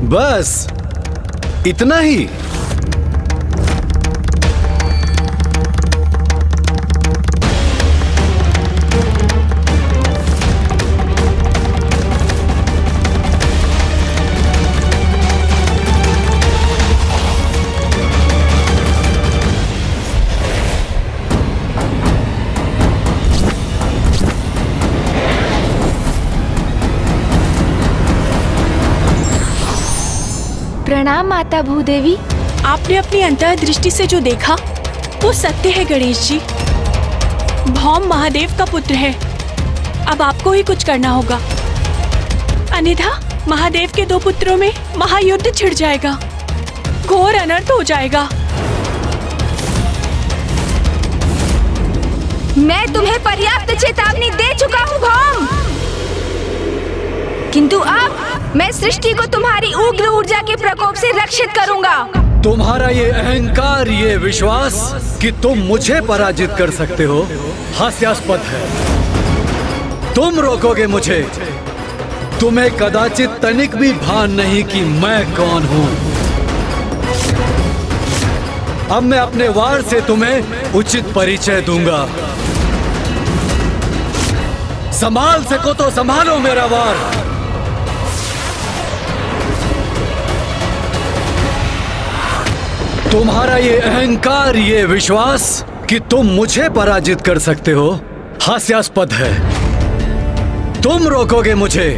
बस इतना ही? प्रणाम माता भूदेवी। आपने अपनी अंतर्दृष्टि से जो देखा वो सत्य है गणेश जी। भौम महादेव का पुत्र है। अब आपको ही कुछ करना होगा, अन्यथा महादेव के 2 पुत्रों में महायुद्ध छिड़ जाएगा, घोर अनर्थ हो जाएगा। मैं तुम्हें पर्याप्त चेतावनी दे चुका हूँ भौम, किंतु अब मैं सृष्टि को तुम्हारी उग्र ऊर्जा के प्रकोप से रक्षित करूंगा। तुम्हारा ये अहंकार, ये विश्वास कि तुम मुझे पराजित कर सकते हो हास्यास्पद है। तुम रोकोगे मुझे? तुम्हें कदाचित तनिक भी भान नहीं कि मैं कौन हूं। अब मैं अपने वार से तुम्हें उचित परिचय दूंगा। संभाल सको तो संभालो मेरा वार। तुम्हारा ये अहंकार, ये विश्वास कि तुम मुझे पराजित कर सकते हो हास्यास्पद है। तुम रोकोगे मुझे?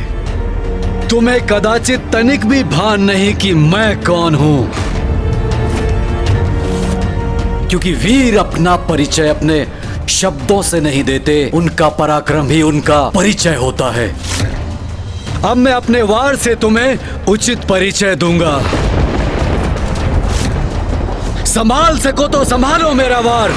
तुम्हें कदाचित तनिक भी भान नहीं कि मैं कौन हूं, क्योंकि वीर अपना परिचय अपने शब्दों से नहीं देते, उनका पराक्रम ही उनका परिचय होता है। अब मैं अपने वार से तुम्हें उचित परिचय दूंगा। संभाल सको तो संभालो मेरा वार।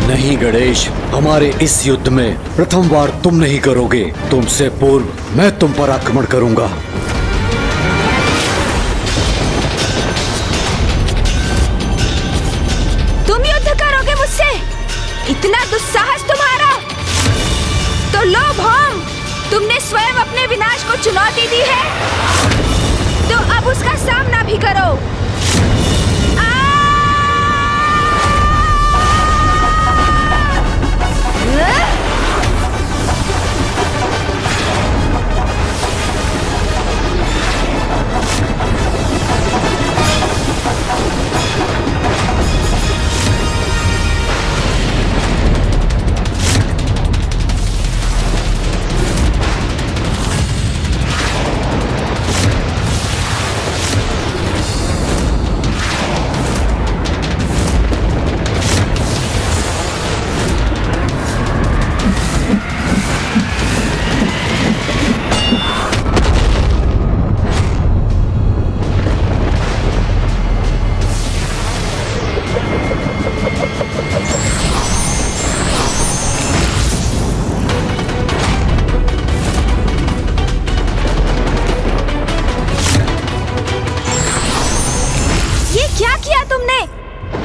नहीं गणेश, हमारे इस युद्ध में प्रथम वार तुम नहीं करोगे। तुमसे पूर्व मैं तुम पर आक्रमण करूंगा। तुम युद्ध करोगे मुझसे? इतना दुस्साहस तुम्हारा? तो लो भौम, तुमने स्वयं अपने विनाश को चुनौती दी है, तो अब उसका सामना भी करो।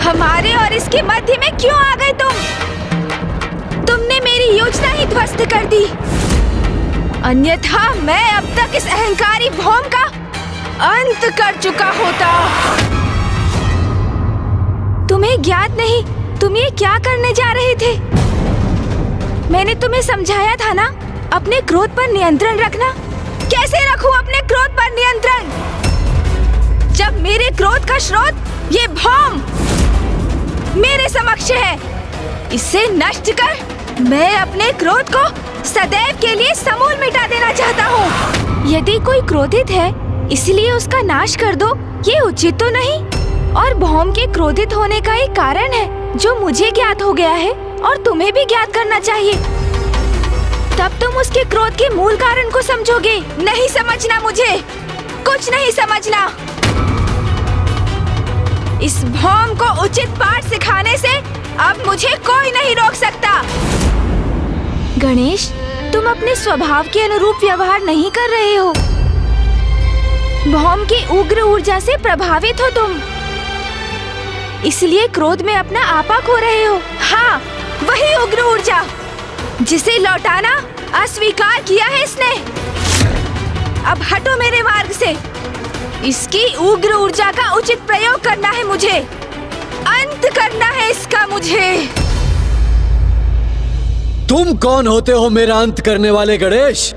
हमारे और इसके मध्य में क्यों आ गए तुम? तुमने मेरी योजना ही ध्वस्त कर दी। अन्यथा मैं अब तक इस अहंकारी भौम का अंत कर चुका होता। तुम्हें ज्ञात नहीं तुम ये क्या करने जा रहे थे? मैंने तुम्हें समझाया था ना, अपने क्रोध पर नियंत्रण रखना। कैसे रखूं अपने क्रोध पर नियंत्रण, जब मेरे क्रोध का स्रोत ये भौम मेरे समक्ष है? इसे नष्ट कर मैं अपने क्रोध को सदैव के लिए समूल मिटा देना चाहता हूँ। यदि कोई क्रोधित है इसलिए उसका नाश कर दो, ये उचित तो नहीं। और भौम के क्रोधित होने का एक कारण है, जो मुझे ज्ञात हो गया है और तुम्हें भी ज्ञात करना चाहिए। तब तुम उसके क्रोध के मूल कारण को समझोगे। नहीं समझना मुझे, कुछ नहीं समझना। इस भौम को उचित पाठ सिखाने से अब मुझे कोई नहीं रोक सकता। गणेश, तुम अपने स्वभाव के अनुरूप व्यवहार नहीं कर रहे हो। भौम की उग्र ऊर्जा से प्रभावित हो तुम, इसलिए क्रोध में अपना आपा खो रहे हो। हाँ, वही उग्र ऊर्जा जिसे लौटाना अस्वीकार किया है इसने। अब हटो मेरे मार्ग से। इसकी उग्र ऊर्जा का उचित प्रयोग करना है मुझे, अंत करना है इसका मुझे। तुम कौन होते हो मेरा अंत करने वाले गणेश?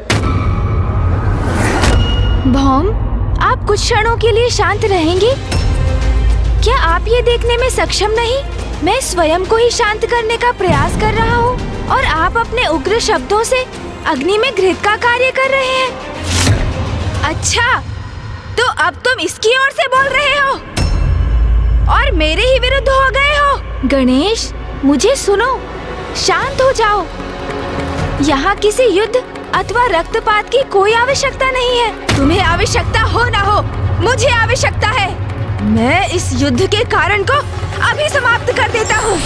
भौम, आप कुछ क्षणों के लिए शांत रहेंगे? क्या आप ये देखने में सक्षम नहीं मैं स्वयं को ही शांत करने का प्रयास कर रहा हूँ और आप अपने उग्र शब्दों से अग्नि में घृत का कार्य कर रहे हैं। अच्छा, तो अब तुम इसकी ओर से बोल रहे हो और मेरे ही विरुद्ध हो गए हो। गणेश, मुझे सुनो, शांत हो जाओ। यहाँ किसी युद्ध अथवा रक्तपात की कोई आवश्यकता नहीं है। तुम्हें आवश्यकता हो ना हो, मुझे आवश्यकता है। मैं इस युद्ध के कारण को अभी समाप्त कर देता हूँ।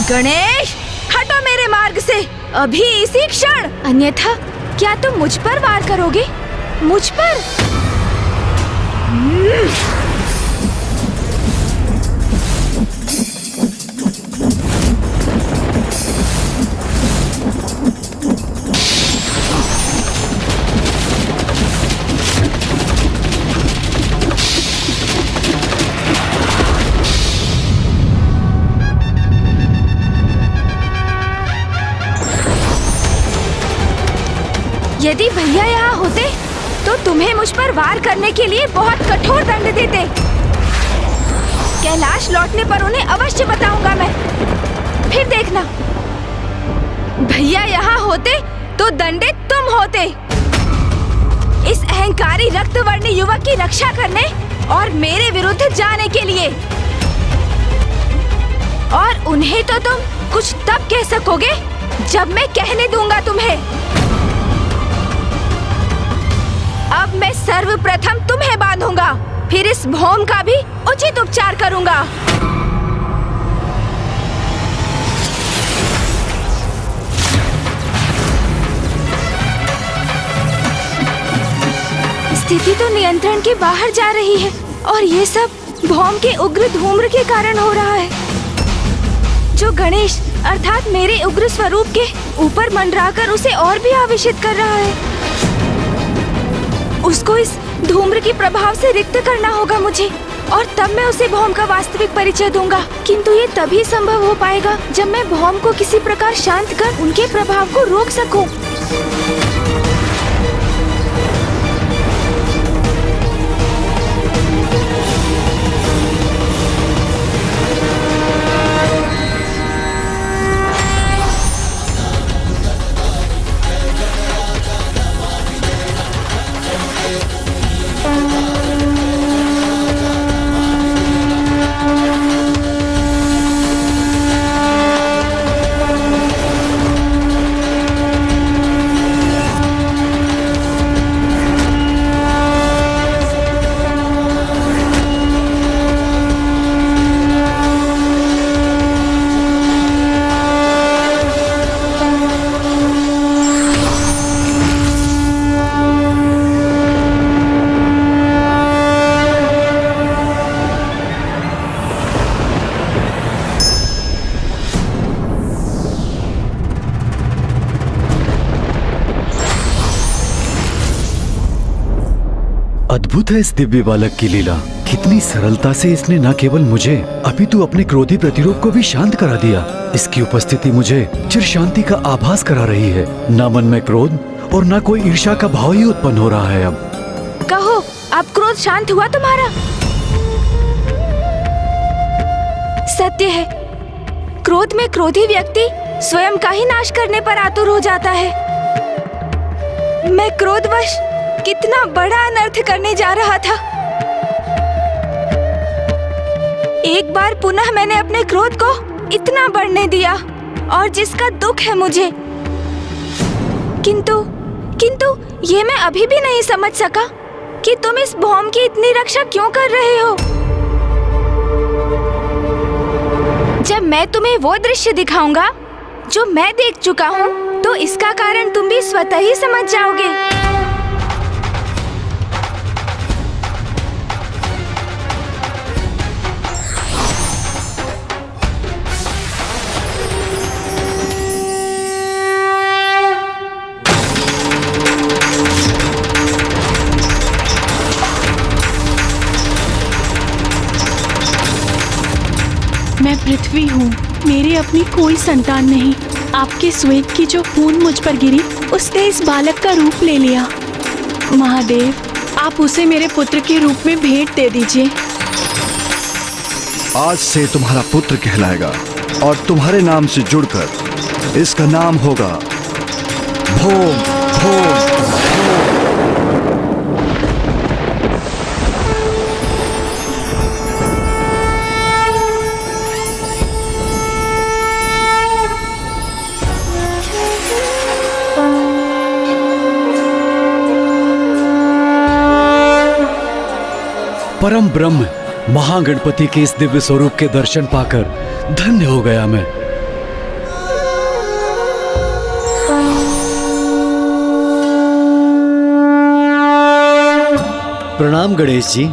गणेश, हटो मेरे मार्ग से अभी, इसी क्षण। अन्यथा क्या तुम मुझ पर वार करोगे? मुझ पर? यदि भैया यहाँ होते तो तुम्हें मुझ पर वार करने के लिए बहुत कठोर दंड देते। कैलाश लौटने पर उन्हें अवश्य बताऊंगा मैं, फिर देखना। भैया यहाँ होते तो दंडित तुम होते। इस अहंकारी रक्तवर्णी युवक की रक्षा करने और मेरे विरुद्ध जाने के लिए। और उन्हें तो तुम कुछ तब कह सकोगे जब मैं कहने दूंगा तुम्हें। अब मैं सर्वप्रथम तुम्हें बांधूंगा, फिर इस भौम का भी उचित उपचार करूंगा। स्थिति तो नियंत्रण के बाहर जा रही है और ये सब भौम के उग्र धूम्र के कारण हो रहा है, जो गणेश अर्थात मेरे उग्र स्वरूप के ऊपर मंडराकर उसे और भी आवेशित कर रहा है। उसको इस धूम्र के प्रभाव से रिक्त करना होगा मुझे, और तब मैं उसे भौम का वास्तविक परिचय दूंगा। किंतु ये तभी संभव हो पाएगा जब मैं भौम को किसी प्रकार शांत कर उनके प्रभाव को रोक सकूं। अद्भुत है इस दिव्य बालक की लीला। कितनी सरलता से इसने न केवल मुझे अपितु अपने क्रोधी प्रतिरूप को भी शांत करा दिया। इसकी उपस्थिति मुझे चिर शांति का आभास करा रही है। न मन में क्रोध और न कोई ईर्ष्या का भाव ही उत्पन्न हो रहा है। अब कहो, अब क्रोध शांत हुआ तुम्हारा? सत्य है, क्रोध में क्रोधी व्यक्ति स्वयं का ही नाश करने पर आतुर हो जाता है। मैं क्रोधवश कितना बड़ा अनर्थ करने जा रहा था। एक बार पुनः मैंने अपने क्रोध को इतना बढ़ने दिया और जिसका दुख है मुझे। किंतु किंतु ये मैं अभी भी नहीं समझ सका कि तुम इस भौम की इतनी रक्षा क्यों कर रहे हो। जब मैं तुम्हें वो दृश्य दिखाऊंगा जो मैं देख चुका हूँ, तो इसका कारण तुम भी स्वतः ही समझ जाओगे। मैं पृथ्वी हूँ, मेरी अपनी कोई संतान नहीं। आपके श्वेत की जो खून मुझ पर गिरी, उसने इस बालक का रूप ले लिया। महादेव, आप उसे मेरे पुत्र के रूप में भेंट दे दीजिए। आज से तुम्हारा पुत्र कहलाएगा और तुम्हारे नाम से जुड़कर इसका नाम होगा भौम भौम। परम ब्रह्म महागणपति के इस दिव्य स्वरूप के दर्शन पाकर धन्य हो गया मैं। प्रणाम गणेश जी।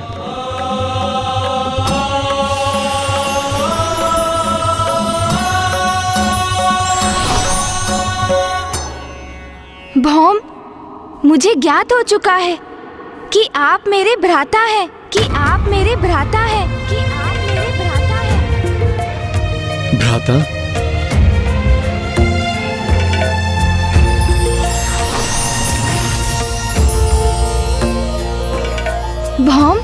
भौम, मुझे ज्ञात हो चुका है कि आप मेरे भ्राता हैं, कि आप मेरे भ्राता हैं, कि आप मेरे भ्राता हैं। भ्राता? भौम,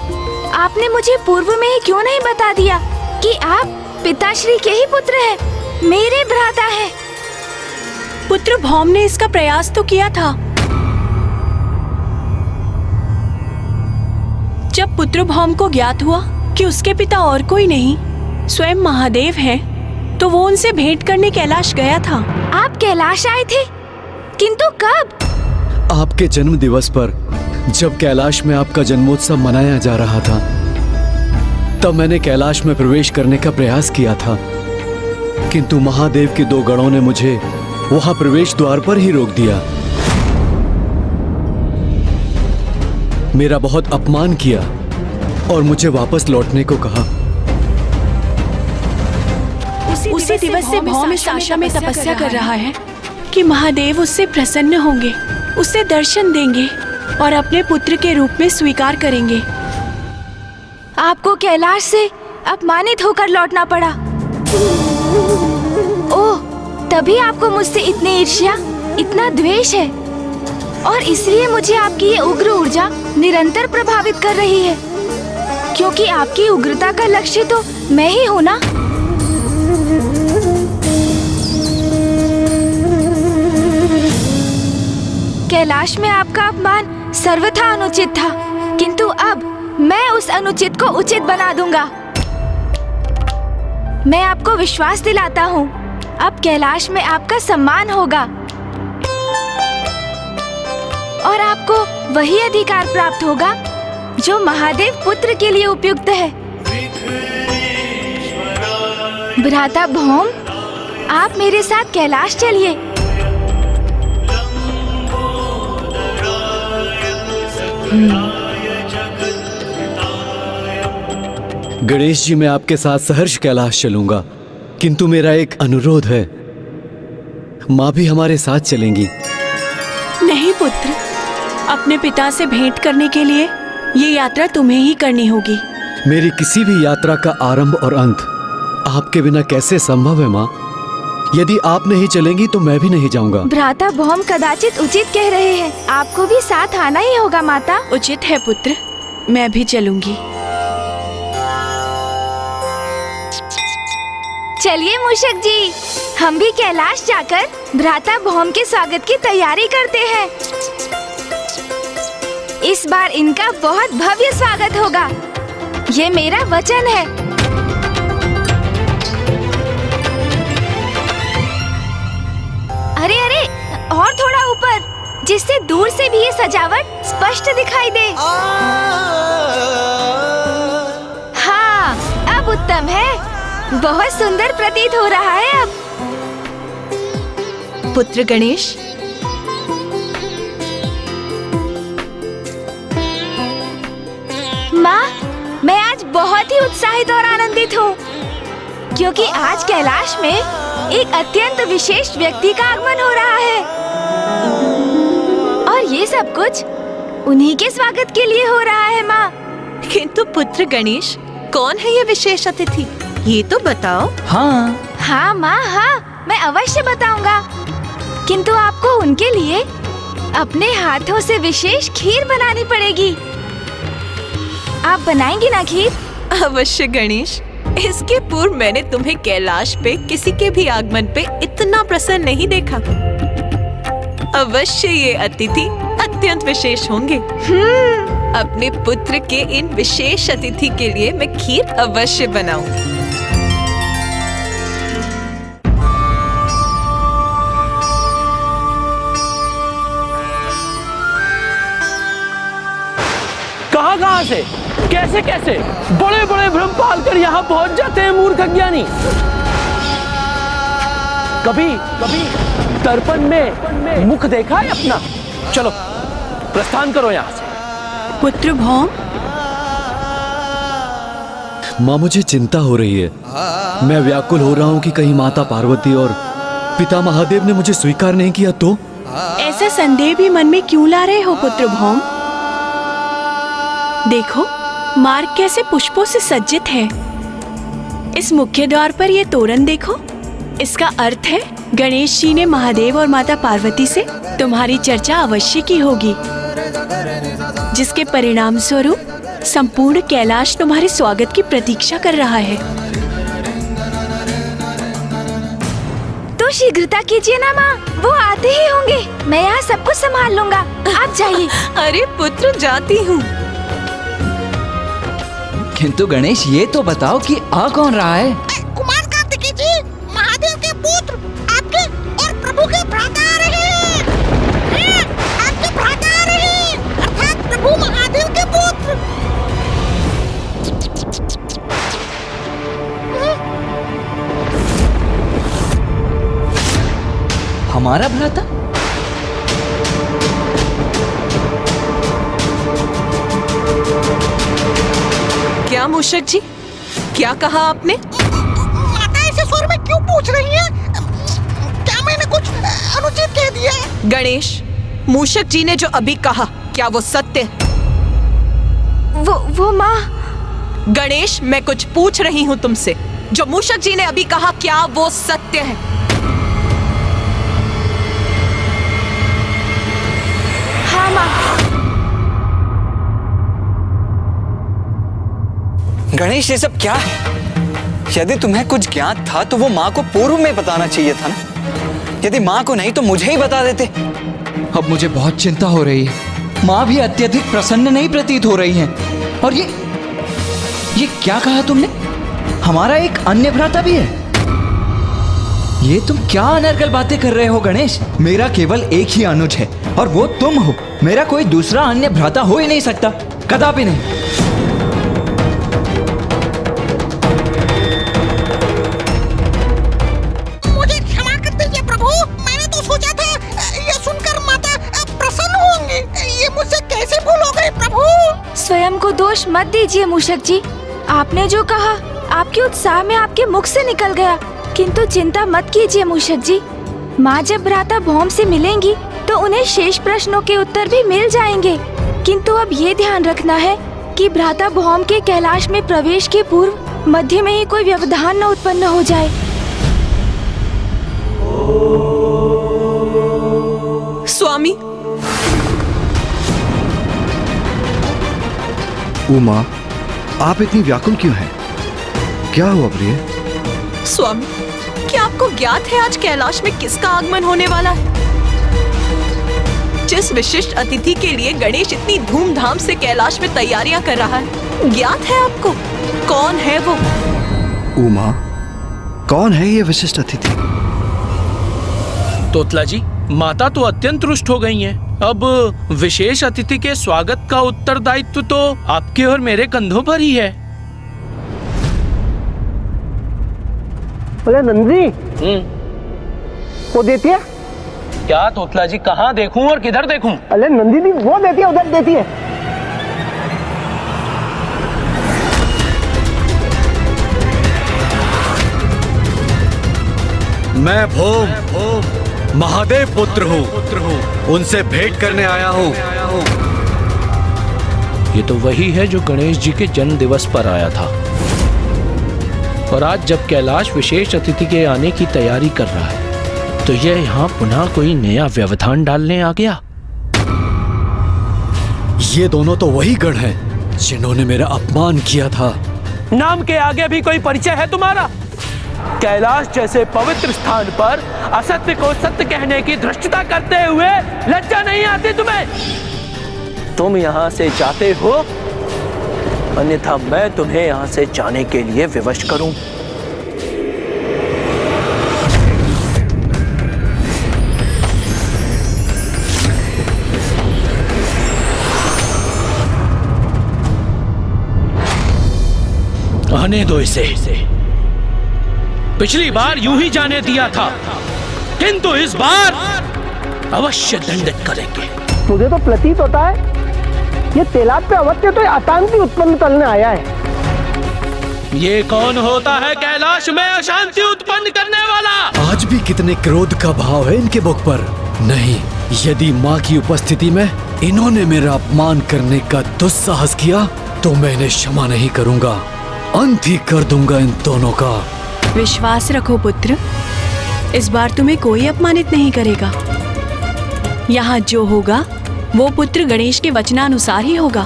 आपने मुझे पूर्व में ही क्यों नहीं बता दिया कि आप पिताश्री के ही पुत्र हैं, मेरे भ्राता हैं। पुत्र भौम ने इसका प्रयास तो किया था। जब पुत्र भौम को ज्ञात हुआ कि उसके पिता और कोई नहीं स्वयं महादेव हैं, तो वो उनसे भेंट करने कैलाश गया था। आप कैलाश आए थे? किंतु कब? आपके जन्म दिवस पर, जब कैलाश में आपका जन्मोत्सव मनाया जा रहा था, तब मैंने कैलाश में प्रवेश करने का प्रयास किया था, किंतु महादेव के दो गणों ने मुझे वहां प्रवेश द्वार पर ही रोक दिया। मेरा बहुत अपमान किया और मुझे वापस लौटने को कहा। उसी दिवस से भौम इस आशा में तपस्या कर रहा है कि महादेव उससे प्रसन्न होंगे, उसे दर्शन देंगे और अपने पुत्र के रूप में स्वीकार करेंगे। आपको कैलाश से अपमानित होकर लौटना पड़ा। ओह, तभी आपको मुझसे इतनी ईर्ष्या, इतना द्वेष है, और इसलिए मुझे आपकी ये उग्र ऊर्जा निरंतर प्रभावित कर रही है, क्योंकि आपकी उग्रता का लक्ष्य तो मैं ही हूँ ना। कैलाश में आपका अपमान सर्वथा अनुचित था, किंतु अब मैं उस अनुचित को उचित बना दूंगा। मैं आपको विश्वास दिलाता हूँ, अब कैलाश में आपका सम्मान होगा और आपको वही अधिकार प्राप्त होगा जो महादेव पुत्र के लिए उपयुक्त है। भ्राता भौम, आप मेरे साथ कैलाश चलिए। गणेश जी, मैं आपके साथ सहर्ष कैलाश चलूंगा, किंतु मेरा एक अनुरोध है। माँ भी हमारे साथ चलेंगी। नहीं पुत्र, अपने पिता से भेंट करने के लिए ये यात्रा तुम्हें ही करनी होगी। मेरी किसी भी यात्रा का आरंभ और अंत आपके बिना कैसे संभव है माँ? यदि आप नहीं चलेंगी तो मैं भी नहीं जाऊंगा। भ्राता भौम कदाचित उचित कह रहे हैं, आपको भी साथ आना ही होगा माता। उचित है पुत्र, मैं भी चलूंगी। चलिए मूषक जी, हम भी कैलाश जाकर भ्राता भौम के स्वागत की तैयारी करते हैं। इस बार इनका बहुत भव्य स्वागत होगा, ये मेरा वचन है। अरे अरे, और थोड़ा ऊपर, जिससे दूर से भी ये सजावट स्पष्ट दिखाई दे। हाँ, अब उत्तम है। बहुत सुंदर प्रतीत हो रहा है अब। पुत्र गणेश, माँ, मैं आज बहुत ही उत्साहित और आनंदित हूँ, क्योंकि आज कैलाश में एक अत्यंत विशेष व्यक्ति का आगमन हो रहा है। और ये सब कुछ उन्हीं के स्वागत के लिए हो रहा है माँ। किंतु पुत्र गणेश, कौन है ये विशेष अतिथि, ये तो बताओ। हाँ माँ, हाँ, मैं अवश्य बताऊंगा। किंतु आपको उनके लिए अपने हाथों से विशेष खीर बनानी पड़ेगी। आप बनाएंगी ना खीर? अवश्य गणेश। इसके पूर्व मैंने तुम्हें कैलाश पे किसी के भी आगमन पे इतना प्रसन्न नहीं देखा। अवश्य ये अतिथि अत्यंत विशेष होंगे। अपने पुत्र के इन विशेष अतिथि के लिए मैं खीर अवश्य बनाऊंगी। कहाँ से, कैसे कैसे बड़े बड़े भ्रम पाल कर यहाँ पहुंच जाते हैं मूर्ख अज्ञानी। कभी कभी दर्पण में मुख देखा है अपना? चलो प्रस्थान करो यहाँ से। पुत्र भौम, माँ, मुझे चिंता हो रही है। मैं व्याकुल हो रहा हूँ कि कहीं माता पार्वती और पिता महादेव ने मुझे स्वीकार नहीं किया तो? ऐसा संदेह भी मन में क्यों ला रहे हो पुत्र भौम? देखो, मार्ग कैसे पुष्पों से सज्जित है। इस मुख्य द्वार पर ये तोरण देखो। इसका अर्थ है गणेश जी ने महादेव और माता पार्वती से तुम्हारी चर्चा अवश्य की होगी, जिसके परिणाम स्वरूप संपूर्ण कैलाश तुम्हारे स्वागत की प्रतीक्षा कर रहा है। तो शीघ्रता कीजिए ना माँ, वो आते ही होंगे। मैं यहाँ सब कुछ संभाल लूंगा, आप जाइए। अरे पुत्र, जाती हूँ। किंतु गणेश, ये तो बताओ कि आ कौन रहा है? कुमार कार्तिकेय जी, महादेव के पुत्र, आपके और प्रभु के भ्राता आ रहे हैं। आपके भ्राता आ रहे हैं, अर्थात प्रभु महादेव के पुत्र। हमारा भ्राता? क्या मूषक जी, क्या कहा आपने? माता ऐसे स्वर में क्यों पूछ रही हैं? क्या मैंने कुछ अनुचित कह दिया? गणेश, मूषक जी ने जो अभी कहा, क्या वो सत्य है? वो माँ। गणेश, मैं कुछ पूछ रही हूँ तुमसे। जो मूषक जी ने अभी कहा, क्या वो सत्य है? हाँ माँ। गणेश, ये सब क्या है? यदि तुम्हें कुछ ज्ञात था तो वो माँ को पूर्व में बताना चाहिए था ना। यदि माँ को नहीं तो मुझे ही बता देते। अब मुझे बहुत चिंता हो रही है। माँ भी अत्यधिक प्रसन्न नहीं प्रतीत हो रही हैं। और ये क्या कहा तुमने? हमारा एक अन्य भ्राता भी है? ये तुम क्या अनर्गल बातें कर रहे हो गणेश? मेरा केवल एक ही अनुज है और वो तुम हो। मेरा कोई दूसरा अन्य भ्राता हो ही नहीं सकता, कदापि नहीं। मुझे क्षमा कर दीजिए प्रभु, मैंने तो सोचा था ये सुनकर माता प्रसन्न होंगी। ये मुझसे कैसे भूल हो गई प्रभु? स्वयं को दोष मत दीजिए मूषक जी। आपने जो कहा आपके उत्साह में आपके मुख से निकल गया। किंतु चिंता मत कीजिए मूषक जी। माँ जब भ्राता भौम से मिलेंगी तो उन्हें शेष प्रश्नों के उत्तर भी मिल जाएंगे। किंतु अब ये ध्यान रखना है कि भ्राता भौम के कैलाश में प्रवेश के पूर्व मध्य में ही कोई व्यवधान न उत्पन्न हो जाए। स्वामी। उमा, आप इतनी व्याकुल क्यों हैं? क्या हुआ प्रिय? स्वामी, क्या आपको ज्ञात है आज कैलाश में किसका आगमन होने वाला है? जिस विशिष्ट अतिथि के लिए गणेश इतनी धूमधाम से कैलाश में तैयारियां कर रहा है, ज्ञात है आपको? कौन है वो? उमा, कौन है ये विशिष्ट अतिथि? तोतला जी, माता तो अत्यंत रुष्ट हो गई हैं। अब विशेष अतिथि के स्वागत का उत्तरदायित्व तो आपके और मेरे कंधों पर ही है। बोले नंदी, वो देती है क्या? तोतला जी, कहाँ देखूं और किधर देखूं? अरे नंदी दी वो देती है, उधर देती है। मैं भोम महादेव पुत्र हूँ, उनसे भेंट करने आया हूँ। ये तो वही है जो गणेश जी के जन्म दिवस पर आया था, और आज जब कैलाश विशेष अतिथि के आने की तैयारी कर रहा है तो यह यहाँ पुनः कोई नया व्यवधान डालने आ गया। ये दोनों तो वही गण हैं जिन्होंने मेरा अपमान किया था। नाम के आगे भी कोई परिचय है तुम्हारा? कैलाश जैसे पवित्र स्थान पर असत्य को सत्य कहने की धृष्टता करते हुए लज्जा नहीं आती तुम्हें? तुम यहाँ से जाते हो, अन्यथा मैं तुम्हें यहाँ से जाने के लिए विवश करूं। आने दो इसे। पिछली बार यूं ही जाने दिया था, किंतु इस बार अवश्य दंडित करेंगे। मुझे तो प्रतीत होता है ये तेलाब पे अवत्य तो अशांति उत्पन्न करने आया है। ये कौन होता है कैलाश में अशांति उत्पन्न करने वाला? आज भी कितने क्रोध का भाव है इनके मुख पर। नहीं, यदि माँ की उपस्थिति में इन्होंने मेरा अपमान करने का दुस्साहस किया तो मैं इन्हें क्षमा नहीं करूंगा, अंत ही कर दूंगा इन दोनों का। विश्वास रखो पुत्र, इस बार तुम्हें कोई अपमानित नहीं करेगा। यहाँ जो होगा वो पुत्र गणेश के वचनानुसार ही होगा।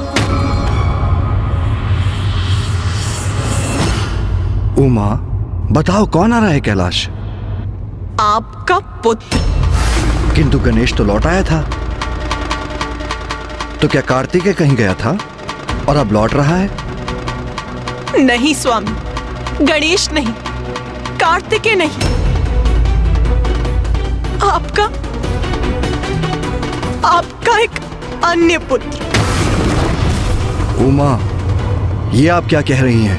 उमा, बताओ कौन आ रहा है कैलाश? आपका पुत्र। किंतु गणेश तो लौट आया था, तो क्या कार्तिकेय कहीं गया था और अब लौट रहा है? नहीं स्वामी, गणेश नहीं, कार्तिकेय नहीं, आपका एक अन्य पुत्र। उमा, ये आप क्या कह रही हैं?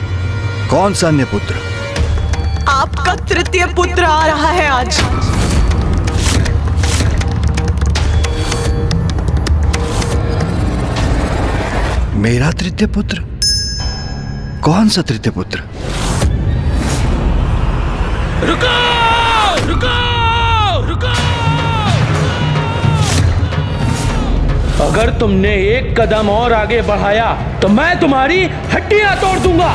कौन सा अन्य पुत्र? आपका तृतीय पुत्र आ रहा है आज। मेरा तृतीय पुत्र? कौन सा तृतीय पुत्र? रुको, रुको, रुको। अगर तुमने एक कदम और आगे बढ़ाया तो मैं तुम्हारी हड्डियां तोड़ दूंगा।